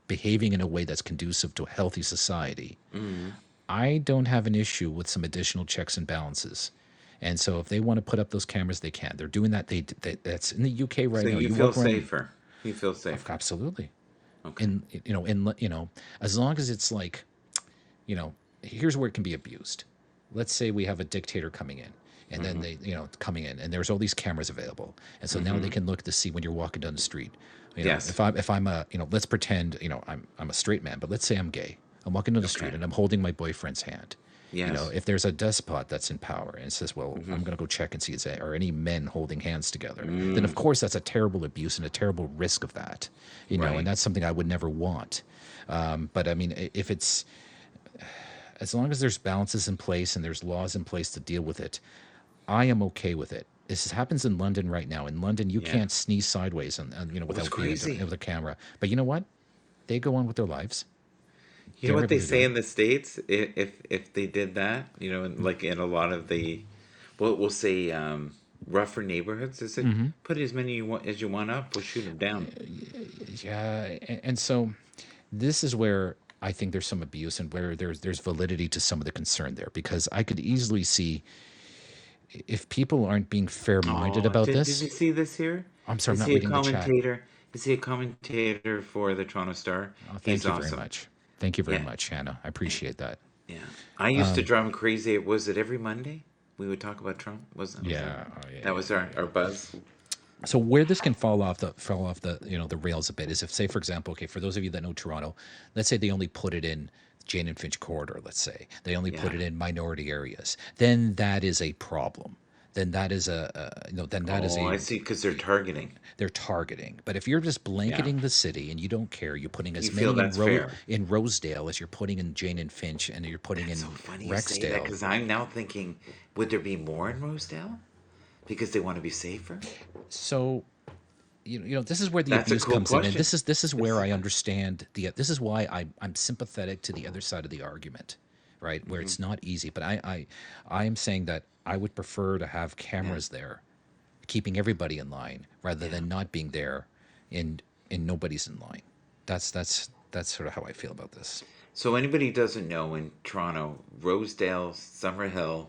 Speaker 2: behaving in a way that's conducive to a healthy society.
Speaker 1: Hmm.
Speaker 2: I don't have an issue with some additional checks and balances. And so if they want to put up those cameras, they can. They're doing that. That's in the UK right
Speaker 1: So
Speaker 2: now.
Speaker 1: you
Speaker 2: You
Speaker 1: feel
Speaker 2: walk around,
Speaker 1: safer. You feel safer.
Speaker 2: absolutely.
Speaker 1: Okay.
Speaker 2: And as long as it's like, here's where it can be abused. Let's say we have a dictator coming in, and then
Speaker 1: Hmm.
Speaker 2: they, coming in, and there's all these cameras available, and so now they
Speaker 1: Hmm.
Speaker 2: can look to see when you're walking down the street.
Speaker 1: Yes.
Speaker 2: If I'm a, let's pretend, I'm a straight man, but let's say I'm gay. I'm walking down the street
Speaker 1: Okay.
Speaker 2: and I'm holding my boyfriend's hand.
Speaker 1: Yes.
Speaker 2: If there's a despot that's in power and says, well,
Speaker 1: Hmm.
Speaker 2: I'm going to go check and see are any men holding hands together, then
Speaker 1: Mm.
Speaker 2: of course that's a terrible abuse and a terrible risk of that, and
Speaker 1: Right.
Speaker 2: that's something I would never want. But I mean, if it's, as long as there's balances in place and there's laws in place to deal with it, I am okay with it. This happens in London right now. In London, you
Speaker 1: Yeah.
Speaker 2: can't sneeze sideways
Speaker 1: It was
Speaker 2: without being
Speaker 1: crazy.
Speaker 2: with a camera. But you know what? They go on with their lives.
Speaker 1: You know
Speaker 2: They're
Speaker 1: what
Speaker 2: able
Speaker 1: they
Speaker 2: to do
Speaker 1: say
Speaker 2: it.
Speaker 1: in the States? If they did that, like in a lot of the, well, we'll say rougher neighborhoods, is it?
Speaker 2: Hmm.
Speaker 1: Put as many as you want up, we'll shoot them down.
Speaker 2: Yeah, and so this is where I think there's some abuse and where there's validity to some of the concern there, because I could easily see if people aren't being fair-minded
Speaker 1: Oh,
Speaker 2: about
Speaker 1: did
Speaker 2: this.
Speaker 1: you see this here?
Speaker 2: I'm sorry, I'm
Speaker 1: Is
Speaker 2: not
Speaker 1: he a
Speaker 2: reading the chat.
Speaker 1: commentator? Is he a commentator for the Toronto Star?
Speaker 2: Oh,
Speaker 1: He's
Speaker 2: thank you very
Speaker 1: awesome.
Speaker 2: much. Thank you very
Speaker 1: Yeah,
Speaker 2: much, Hannah. I appreciate that.
Speaker 1: yeah. I used to drive him crazy. Was it every Monday? We would talk about Trump. Was that?
Speaker 2: Yeah, oh, yeah,
Speaker 1: That
Speaker 2: yeah,
Speaker 1: was
Speaker 2: yeah,
Speaker 1: our
Speaker 2: yeah.
Speaker 1: buzz.
Speaker 2: So where this can fall off the the rails a bit is if, say, for example, okay, for those of you that know Toronto, let's say they only put it in Jane and Finch corridor. Let's say they only put
Speaker 1: Yeah.
Speaker 2: it in minority areas. Then that is a problem. Then that is then that is
Speaker 1: Oh,
Speaker 2: a,
Speaker 1: I see. Because they're targeting.
Speaker 2: they're targeting. But if you're just
Speaker 1: Yeah.
Speaker 2: blanketing the city and you don't care, you're putting
Speaker 1: You
Speaker 2: as
Speaker 1: feel
Speaker 2: many
Speaker 1: that's fair.
Speaker 2: In Rosedale as you're putting in Jane and Finch, and you're putting
Speaker 1: That's
Speaker 2: in
Speaker 1: so funny you say that
Speaker 2: Rexdale.
Speaker 1: because I'm now thinking, would there be more in Rosedale because they want to be safer?
Speaker 2: So this is where the
Speaker 1: That's a
Speaker 2: abuse
Speaker 1: cool
Speaker 2: comes in, and
Speaker 1: question.
Speaker 2: this is where
Speaker 1: It's
Speaker 2: I understand this is why I'm sympathetic to the other side of the argument, right? Where
Speaker 1: hmm.
Speaker 2: it's not easy, but I am saying that I would prefer to have
Speaker 1: Yeah,
Speaker 2: cameras there, keeping everybody in line, rather
Speaker 1: yeah.
Speaker 2: than not being there, and nobody's in line. That's sort of how I feel about this.
Speaker 1: So anybody who doesn't know, in Toronto, Rosedale, Summerhill,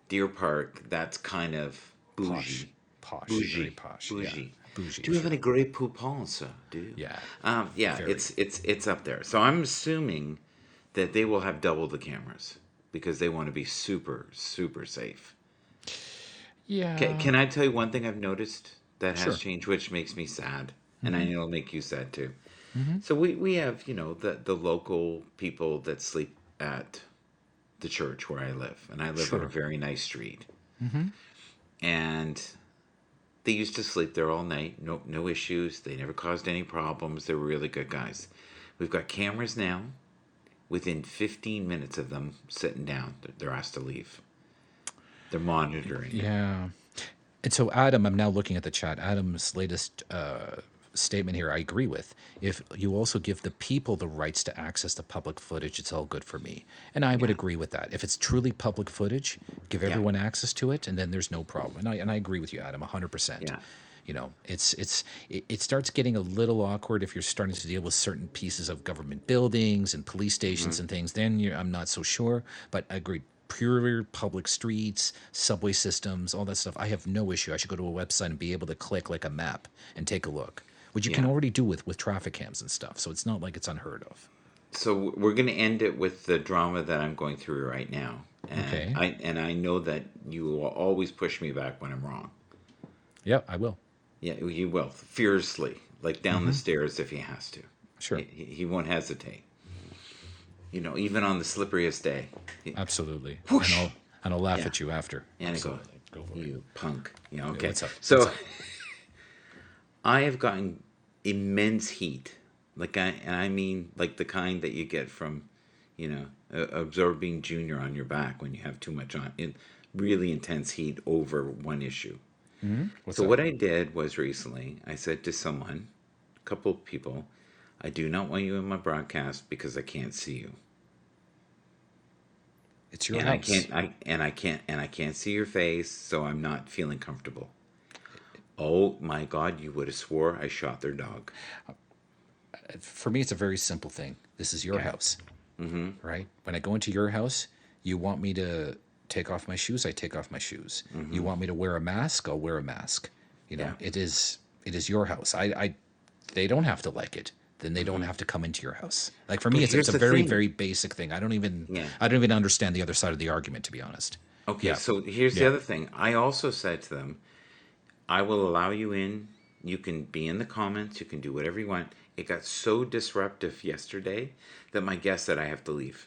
Speaker 1: Deer Park, that's kind of
Speaker 2: Posh,
Speaker 1: bougie,
Speaker 2: posh, very
Speaker 1: bougie,
Speaker 2: posh. Yeah,
Speaker 1: bougie.
Speaker 2: bougie,
Speaker 1: Do you have any
Speaker 2: sure.
Speaker 1: Grey Poupons? Do you?
Speaker 2: Yeah,
Speaker 1: Yeah,
Speaker 2: very.
Speaker 1: it's up there. So I'm assuming that they will have double the cameras because they want to be super super safe.
Speaker 2: Yeah,
Speaker 1: Can I tell you one thing I've noticed that has
Speaker 2: sure.
Speaker 1: changed, which makes me sad, and I
Speaker 2: Hmm.
Speaker 1: know it'll make you sad too.
Speaker 2: Hmm.
Speaker 1: So we have the local people that sleep at the church where I live, and I live on a
Speaker 2: Sure.
Speaker 1: very nice street,
Speaker 2: Hmm.
Speaker 1: and they used to sleep there all night, no issues. They never caused any problems. They were really good guys. We've got cameras now. Within 15 minutes of them sitting down, they're asked to leave. They're monitoring it.
Speaker 2: Yeah. And so, Adam, I'm now looking at the chat. Adam's latest statement here, I agree with. If you also give the people the rights to access the public footage, it's all good for me. And I would
Speaker 1: Yeah,
Speaker 2: agree with that. If it's truly public footage, give
Speaker 1: yeah,
Speaker 2: everyone access to it, and then there's no problem. And I agree with you, Adam, 100%.
Speaker 1: yeah.
Speaker 2: It starts getting a little awkward if you're starting to deal with certain pieces of government buildings and police
Speaker 1: Hmm.
Speaker 2: stations and things. Then I'm not so sure, but I agree. Pure public streets, subway systems, all that stuff. I have no issue. I should go to a website and be able to click like a map and take a look, which you can
Speaker 1: Yeah.
Speaker 2: already do with traffic cams and stuff. So it's not like it's unheard of.
Speaker 1: So we're going to end it with the drama that I'm going through right now, and
Speaker 2: Okay.
Speaker 1: I know that you will always push me back when I'm wrong.
Speaker 2: Yeah, I will.
Speaker 1: Yeah, you will fiercely, like down the
Speaker 2: Hmm.
Speaker 1: stairs if he has to.
Speaker 2: Sure.
Speaker 1: He won't hesitate. Even on the slipperiest day.
Speaker 2: Absolutely. And
Speaker 1: Whoosh.
Speaker 2: I'll laugh
Speaker 1: Yeah,
Speaker 2: at you after.
Speaker 1: and I go,
Speaker 2: Absolutely. Go for it.
Speaker 1: you punk.
Speaker 2: Yeah,
Speaker 1: Okay.
Speaker 2: what's up? What's
Speaker 1: So
Speaker 2: up?
Speaker 1: I have gotten immense heat, and I mean like the kind that you get from, absorbing junior on your back when you have too much on in really intense heat over one issue.
Speaker 2: What's
Speaker 1: So
Speaker 2: up?
Speaker 1: what I did was recently I said to someone, a couple of people, I do not want you in my broadcast because I can't see you.
Speaker 2: It's your
Speaker 1: And I
Speaker 2: house.
Speaker 1: can't I can't see your face, so I'm not feeling comfortable. Oh my God, you would have swore I shot their dog.
Speaker 2: For me, it's a very simple thing. This is your
Speaker 1: Okay.
Speaker 2: house, right? When I go into your house, you want me to take off my shoes, I take off my shoes. You want me to wear a mask, I'll wear a mask.
Speaker 1: Yeah.
Speaker 2: It is your house. They don't have to like it. Then they don't have to come into your house. Like for
Speaker 1: But
Speaker 2: me, it's
Speaker 1: here's
Speaker 2: a
Speaker 1: the
Speaker 2: very
Speaker 1: thing.
Speaker 2: very basic thing.
Speaker 1: Yeah.
Speaker 2: I don't even understand the other side of the argument, to be honest.
Speaker 1: Okay,
Speaker 2: Yeah,
Speaker 1: so here's the
Speaker 2: yeah.
Speaker 1: other thing. I also said to them, I will allow you in. You can be in the comments. You can do whatever you want. It got so disruptive yesterday that my guest said I have to leave.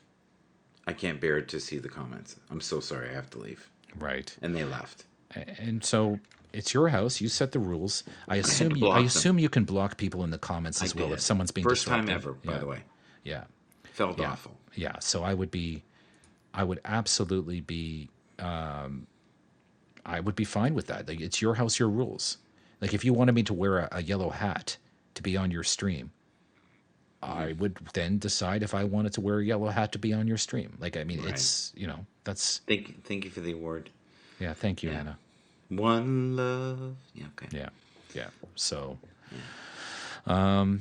Speaker 1: I can't bear to see the comments. I'm so sorry. I have to leave.
Speaker 2: Right.
Speaker 1: And they left.
Speaker 2: And so it's your house. You set the rules.
Speaker 1: I had to
Speaker 2: I
Speaker 1: block them.
Speaker 2: assume you can block people in the comments
Speaker 1: I
Speaker 2: as well if
Speaker 1: did.
Speaker 2: someone's being
Speaker 1: First time
Speaker 2: disruptive.
Speaker 1: ever, by
Speaker 2: Yeah,
Speaker 1: the way.
Speaker 2: yeah,
Speaker 1: Felt
Speaker 2: yeah,
Speaker 1: awful.
Speaker 2: yeah. So I would absolutely be, I would be fine with that. Like it's your house, your rules. Like if you wanted me to wear a yellow hat to be on your stream, I would then decide if I wanted to wear a yellow hat to be on your stream. Like I mean,
Speaker 1: Right.
Speaker 2: that's
Speaker 1: Thank you for the award.
Speaker 2: yeah. Thank you,
Speaker 1: Yeah.
Speaker 2: Hannah.
Speaker 1: One love. Yeah, okay.
Speaker 2: Yeah, yeah. So
Speaker 1: Yeah.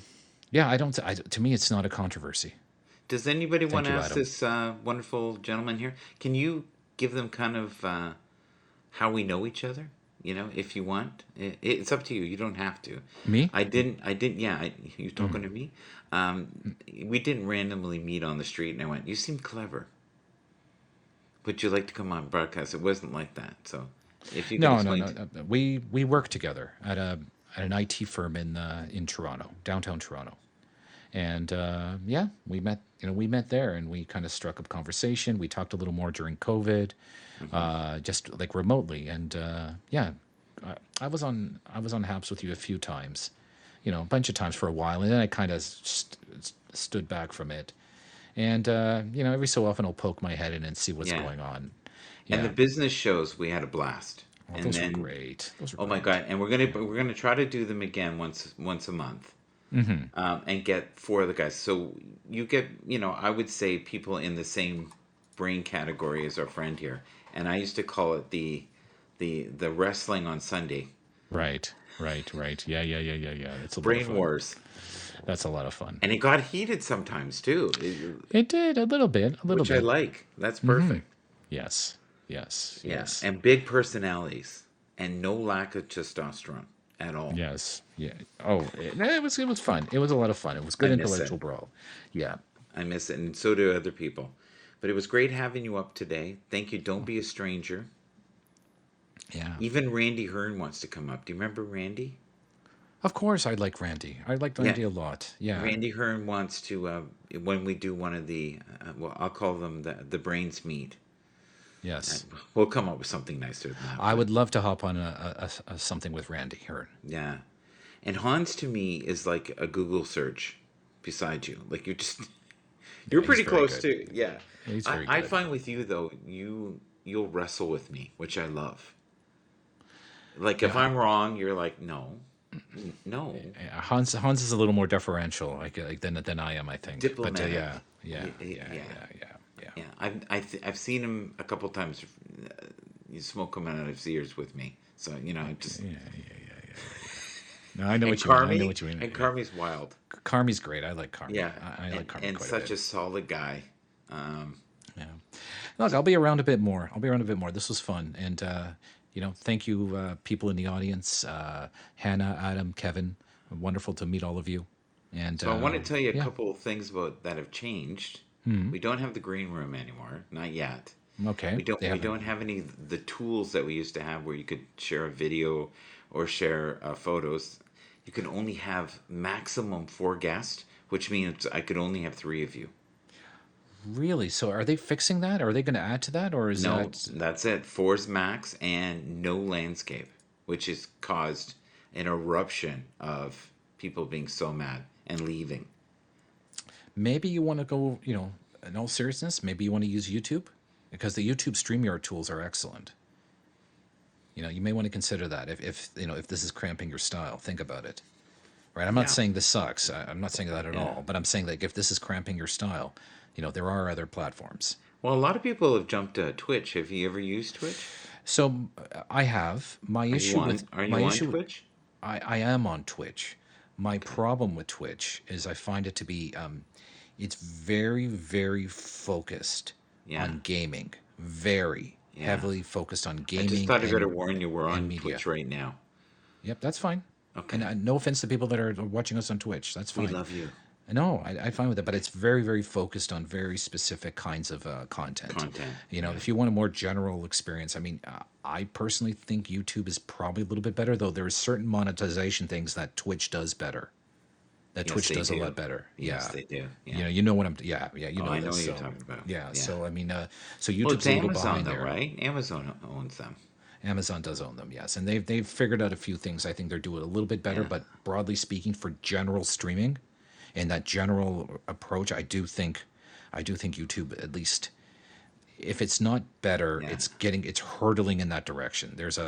Speaker 2: yeah, to me, it's not a controversy.
Speaker 1: Does anybody want
Speaker 2: Thank
Speaker 1: to
Speaker 2: you,
Speaker 1: ask
Speaker 2: Adam.
Speaker 1: this wonderful gentleman here? Can you give them kind of how we know each other? If you want, it's up to you. You don't have to.
Speaker 2: Me?
Speaker 1: I didn't. Yeah, you talking to me? We didn't randomly meet on the street, and I went, "You seem clever. Would you like to come on broadcast?" It wasn't like that. So, if you can
Speaker 2: No, no,
Speaker 1: explain
Speaker 2: no,
Speaker 1: to,
Speaker 2: no. We work together at an IT firm in Toronto, downtown Toronto, and yeah, we met. We met there, and we kind of struck up conversation. We talked a little more during COVID, just like remotely, and yeah, I was on Happs with you a few times, a bunch of times for a while, and then I kind of stood back from it, and every so often I'll poke my head in and see what's
Speaker 1: yeah,
Speaker 2: going on.
Speaker 1: and the
Speaker 2: Yeah,
Speaker 1: business shows we had a blast,
Speaker 2: well,
Speaker 1: and
Speaker 2: those were
Speaker 1: then
Speaker 2: great. Those were
Speaker 1: oh my
Speaker 2: great.
Speaker 1: God, and we're gonna try to do them again once a month. And get four of the guys. So you get, I would say people in the same brain category as our friend here. And I used to call it the wrestling on Sunday,
Speaker 2: Right, right, right. Yeah, yeah, yeah, yeah, yeah. It's a lot of
Speaker 1: brain
Speaker 2: fun.
Speaker 1: wars,
Speaker 2: That's a lot of fun.
Speaker 1: and it got heated sometimes too,
Speaker 2: It did a little bit, a little
Speaker 1: which I
Speaker 2: bit.
Speaker 1: like. That's perfect.
Speaker 2: Yes, yes,
Speaker 1: Yeah,
Speaker 2: yes,
Speaker 1: and big personalities, and no lack of testosterone at all.
Speaker 2: yes. Yeah. Oh, it was fun. It was a lot of fun. It was
Speaker 1: I
Speaker 2: good
Speaker 1: miss it.
Speaker 2: intellectual brawl. Yeah,
Speaker 1: I miss it, and so do other people. But it was great having you up today. Thank you. Don't be a stranger.
Speaker 2: yeah.
Speaker 1: Even Randy Hearn wants to come up. Do you remember Randy?
Speaker 2: Of course, I like Randy. I liked
Speaker 1: Yeah,
Speaker 2: Randy a lot. Yeah.
Speaker 1: Randy Hearn wants to. When we do one of the, well, I'll call them the brains meet.
Speaker 2: Yes.
Speaker 1: We'll come up with something nicer than that.
Speaker 2: I
Speaker 1: But
Speaker 2: would love to hop on a something with Randy Hearn.
Speaker 1: yeah, and Hans to me is like a Google search beside you. Like you're
Speaker 2: Yeah, he's
Speaker 1: pretty
Speaker 2: very
Speaker 1: close
Speaker 2: good.
Speaker 1: to. Yeah,
Speaker 2: He's
Speaker 1: I
Speaker 2: very
Speaker 1: I
Speaker 2: good.
Speaker 1: find with you though, you'll wrestle with me, which I love. Like if
Speaker 2: Yeah.
Speaker 1: I'm wrong, you're like no, no,
Speaker 2: Yeah, Hans is a little more deferential like than I am, I think. But yeah,
Speaker 1: diplomatic.
Speaker 2: yeah, yeah,
Speaker 1: Yeah.
Speaker 2: yeah, yeah, yeah.
Speaker 1: Yeah, I've seen him a couple times. You smoke him out of his ears with me, so just
Speaker 2: Yeah, yeah, yeah, yeah. No, I know
Speaker 1: and
Speaker 2: what you mean. I know what you mean. Yeah.
Speaker 1: Carmi's wild.
Speaker 2: Carmi's great. I like Carmi.
Speaker 1: Yeah,
Speaker 2: I like Carmi
Speaker 1: and
Speaker 2: quite a
Speaker 1: such
Speaker 2: bit.
Speaker 1: a solid guy.
Speaker 2: Yeah. Look, I'll be around a bit more. I'll be around a bit more. This was fun, and thank you, people in the audience, Hannah, Adam, Kevin. Wonderful to meet all of you. And
Speaker 1: So I want to tell you a
Speaker 2: yeah,
Speaker 1: couple of things about that have changed. We don't have the green room anymore, not yet.
Speaker 2: okay.
Speaker 1: We don't
Speaker 2: They
Speaker 1: we
Speaker 2: haven't.
Speaker 1: don't have any of the tools that we used to have where you could share a video or share photos. You can only have maximum four guests, which means I could only have three of you.
Speaker 2: Really? So are they fixing that? Are they going to add to that, or is
Speaker 1: No,
Speaker 2: that
Speaker 1: that's it. Four's max and no landscape, which has caused an eruption of people being so mad and leaving.
Speaker 2: maybe you want to go? in all seriousness, maybe you want to use YouTube because the YouTube StreamYard tools are excellent. You may want to consider that if if this is cramping your style, think about it. Right? I'm not
Speaker 1: Yeah.
Speaker 2: saying this sucks. I'm not saying that at
Speaker 1: Yeah.
Speaker 2: all. But I'm saying that if this is cramping your style, there are other platforms.
Speaker 1: Well, a lot of people have jumped to Twitch. Have you ever used Twitch?
Speaker 2: So I have my
Speaker 1: Are you
Speaker 2: issue
Speaker 1: on?
Speaker 2: with
Speaker 1: Are
Speaker 2: my
Speaker 1: you on
Speaker 2: issue.
Speaker 1: Twitch?
Speaker 2: I am on Twitch. My
Speaker 1: Okay.
Speaker 2: problem with Twitch is I find it to be it's very very focused
Speaker 1: Yeah.
Speaker 2: on gaming, very
Speaker 1: Yeah.
Speaker 2: heavily focused on
Speaker 1: I just
Speaker 2: gaming
Speaker 1: thought I better warn you. We're
Speaker 2: and
Speaker 1: on
Speaker 2: media.
Speaker 1: Twitch right now.
Speaker 2: Yep, that's fine. And
Speaker 1: Okay.
Speaker 2: no offense to people that are watching us on Twitch, that's
Speaker 1: We
Speaker 2: fine.
Speaker 1: love you.
Speaker 2: No, I find with it, but it's very, very focused on very specific kinds of content.
Speaker 1: Content. Yeah.
Speaker 2: If you want a more general experience, I mean, I personally think YouTube is probably a little bit better, though there are certain monetization things that Twitch does better. That
Speaker 1: Yes,
Speaker 2: Twitch
Speaker 1: they
Speaker 2: does a
Speaker 1: do.
Speaker 2: lot better.
Speaker 1: Yes,
Speaker 2: Yeah.
Speaker 1: they do. Yeah.
Speaker 2: You know what I'm, yeah, you
Speaker 1: Oh,
Speaker 2: know
Speaker 1: I know
Speaker 2: this.
Speaker 1: what you're
Speaker 2: So,
Speaker 1: talking about.
Speaker 2: yeah.
Speaker 1: Yeah.
Speaker 2: So, I mean, so
Speaker 1: Well, it's
Speaker 2: YouTube's a little
Speaker 1: Amazon
Speaker 2: behind
Speaker 1: though,
Speaker 2: there.
Speaker 1: right? Amazon owns them.
Speaker 2: Amazon does own them, yes, and they've figured out a few things. I think they're doing a little bit better,
Speaker 1: Yeah.
Speaker 2: but broadly speaking, for general streaming and that general approach, I do think YouTube, at least if it's not better,
Speaker 1: Yeah.
Speaker 2: it's hurtling in that direction. There's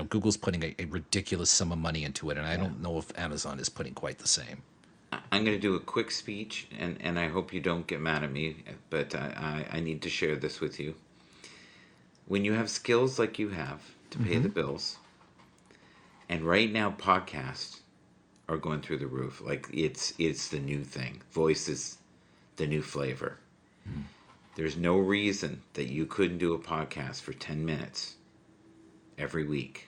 Speaker 2: Google's putting a ridiculous sum of money into it, and I
Speaker 1: Yeah.
Speaker 2: don't know if Amazon is putting quite the same.
Speaker 1: I'm going to do a quick speech, and I hope you don't get mad at me, but I need to share this with you. When you have skills like you have to pay the bills, and right now podcasts are going through the roof. Like it's the new thing. Voice is the new flavor. There's no reason that you couldn't do a podcast for 10 minutes every week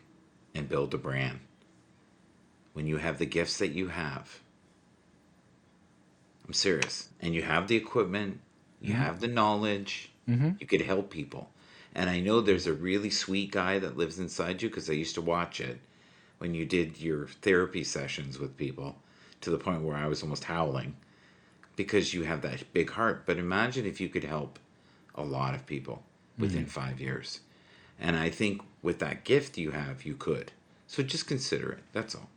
Speaker 1: and build a brand. When you have the gifts that you have, I'm serious. And you have the equipment, you have the knowledge, you could help people. And I know there's a really sweet guy that lives inside you because I used to watch it when you did your therapy sessions with people to the point where I was almost howling because you have that big heart. But imagine if you could help a lot of people within 5 years. And I think with that gift you have, you could. So just consider it. That's all.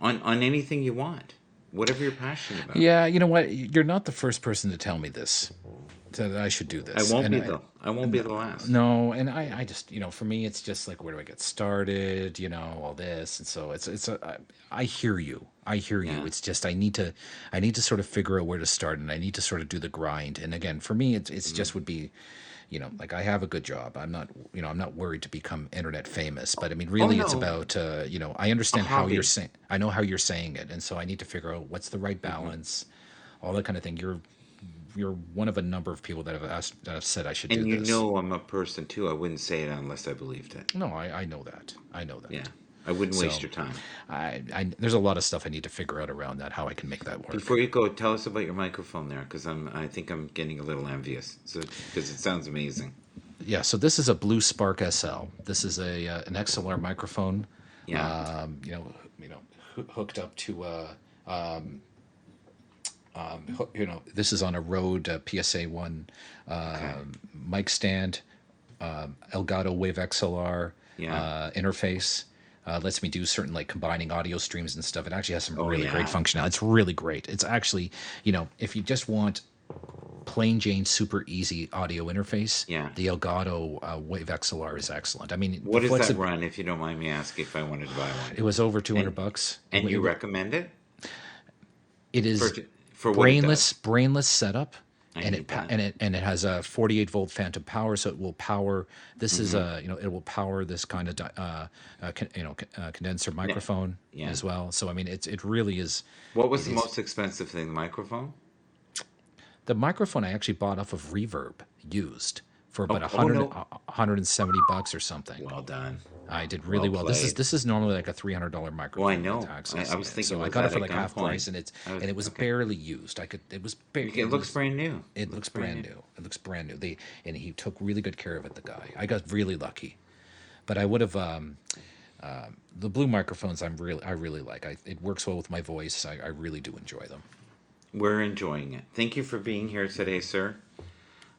Speaker 1: On anything you want, whatever you're passionate about.
Speaker 2: Yeah, you know what? You're not the first person to tell me this, that I should do
Speaker 1: I
Speaker 2: this.
Speaker 1: won't
Speaker 2: And
Speaker 1: be the I won't be the last.
Speaker 2: no, and I just, for me, it's just like, where do I get started? All this, and so I hear you. I hear you.
Speaker 1: Yeah.
Speaker 2: It's just I need to sort of figure out where to start, and I need to sort of do the grind. And again, for me, it's just would be, like I have a good job. I'm not worried to become internet famous, but I mean, really, it's
Speaker 1: no.
Speaker 2: about, I understand how
Speaker 1: hobby.
Speaker 2: you're saying, I know how you're saying it, and so I need to figure out what's the right balance, all that kind of thing. You're one of a number of people that have said I should
Speaker 1: And
Speaker 2: do
Speaker 1: you
Speaker 2: this.
Speaker 1: know I'm a person too. I wouldn't say it unless I believed it.
Speaker 2: No, I know that. I know that.
Speaker 1: Yeah. I wouldn't waste
Speaker 2: So
Speaker 1: your time.
Speaker 2: there's a lot of stuff I need to figure out around that, how I can make that work.
Speaker 1: Before you go, tell us about your microphone there, because I think I'm getting a little envious. So because it sounds amazing.
Speaker 2: Yeah, so this is a Blue Spark SL. This is an XLR microphone.
Speaker 1: Yeah.
Speaker 2: Hooked up to this is on a Rode PSA one
Speaker 1: Okay.
Speaker 2: mic stand, Elgato Wave XLR
Speaker 1: Yeah.
Speaker 2: interface. Lets me do certain like combining audio streams and stuff. It actually has some
Speaker 1: Oh,
Speaker 2: really great
Speaker 1: yeah.
Speaker 2: functionality. It's really great. It's actually, if you just want plain Jane super easy audio interface,
Speaker 1: Yeah.
Speaker 2: the Elgato Wave XLR is excellent. I mean,
Speaker 1: What
Speaker 2: the
Speaker 1: does that run, if you don't mind me asking, if I wanted to buy
Speaker 2: it
Speaker 1: one?
Speaker 2: was over
Speaker 1: And
Speaker 2: $200.
Speaker 1: and you recommend it
Speaker 2: It
Speaker 1: for
Speaker 2: is
Speaker 1: for what it does?
Speaker 2: brainless setup,
Speaker 1: I
Speaker 2: and
Speaker 1: need that.
Speaker 2: it has a 48-volt phantom power, so it will power. This is
Speaker 1: Mm-hmm.
Speaker 2: it will power this kind of condenser microphone
Speaker 1: Yeah.
Speaker 2: as well. So I mean, it really is.
Speaker 1: What was
Speaker 2: It
Speaker 1: the
Speaker 2: is
Speaker 1: most expensive thing? The microphone?
Speaker 2: the microphone I actually bought off of Reverb used for about
Speaker 1: Oh no.
Speaker 2: $170 or something.
Speaker 1: Well done.
Speaker 2: I did really well. This
Speaker 1: played.
Speaker 2: is normally like a $300
Speaker 1: Well, I
Speaker 2: microphone
Speaker 1: know.
Speaker 2: with access.
Speaker 1: I was thinking,
Speaker 2: So I
Speaker 1: was
Speaker 2: got it
Speaker 1: that
Speaker 2: for
Speaker 1: at
Speaker 2: like half
Speaker 1: gunpoint?
Speaker 2: price, and it was
Speaker 1: Okay.
Speaker 2: barely used. It was barely.
Speaker 1: It looks brand new.
Speaker 2: It looks brand new. It looks brand new. And he took really good care of it. The guy. I got really lucky, but I would have the blue microphones. I really like. It works well with my voice. I really do enjoy them.
Speaker 1: We're enjoying it. Thank you for being here today, sir.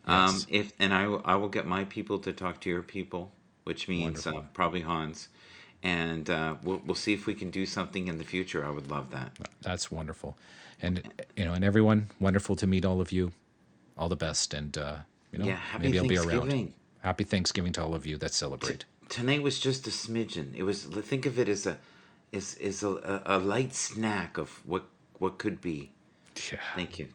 Speaker 2: Yes.
Speaker 1: I will get my people to talk to your people, which means
Speaker 2: Wonderful.
Speaker 1: probably Hans, and we'll see if we can do something in the future. I would love that.
Speaker 2: That's wonderful, and and everyone, wonderful to meet all of you. all the best, and
Speaker 1: Yeah, happy
Speaker 2: maybe I'll be around.
Speaker 1: Thanksgiving.
Speaker 2: Happy Thanksgiving to all of you that
Speaker 1: T-
Speaker 2: celebrate.
Speaker 1: Tonight was just a smidgen. It was, think of it as a light snack of what could be.
Speaker 2: Yeah.
Speaker 1: Thank you.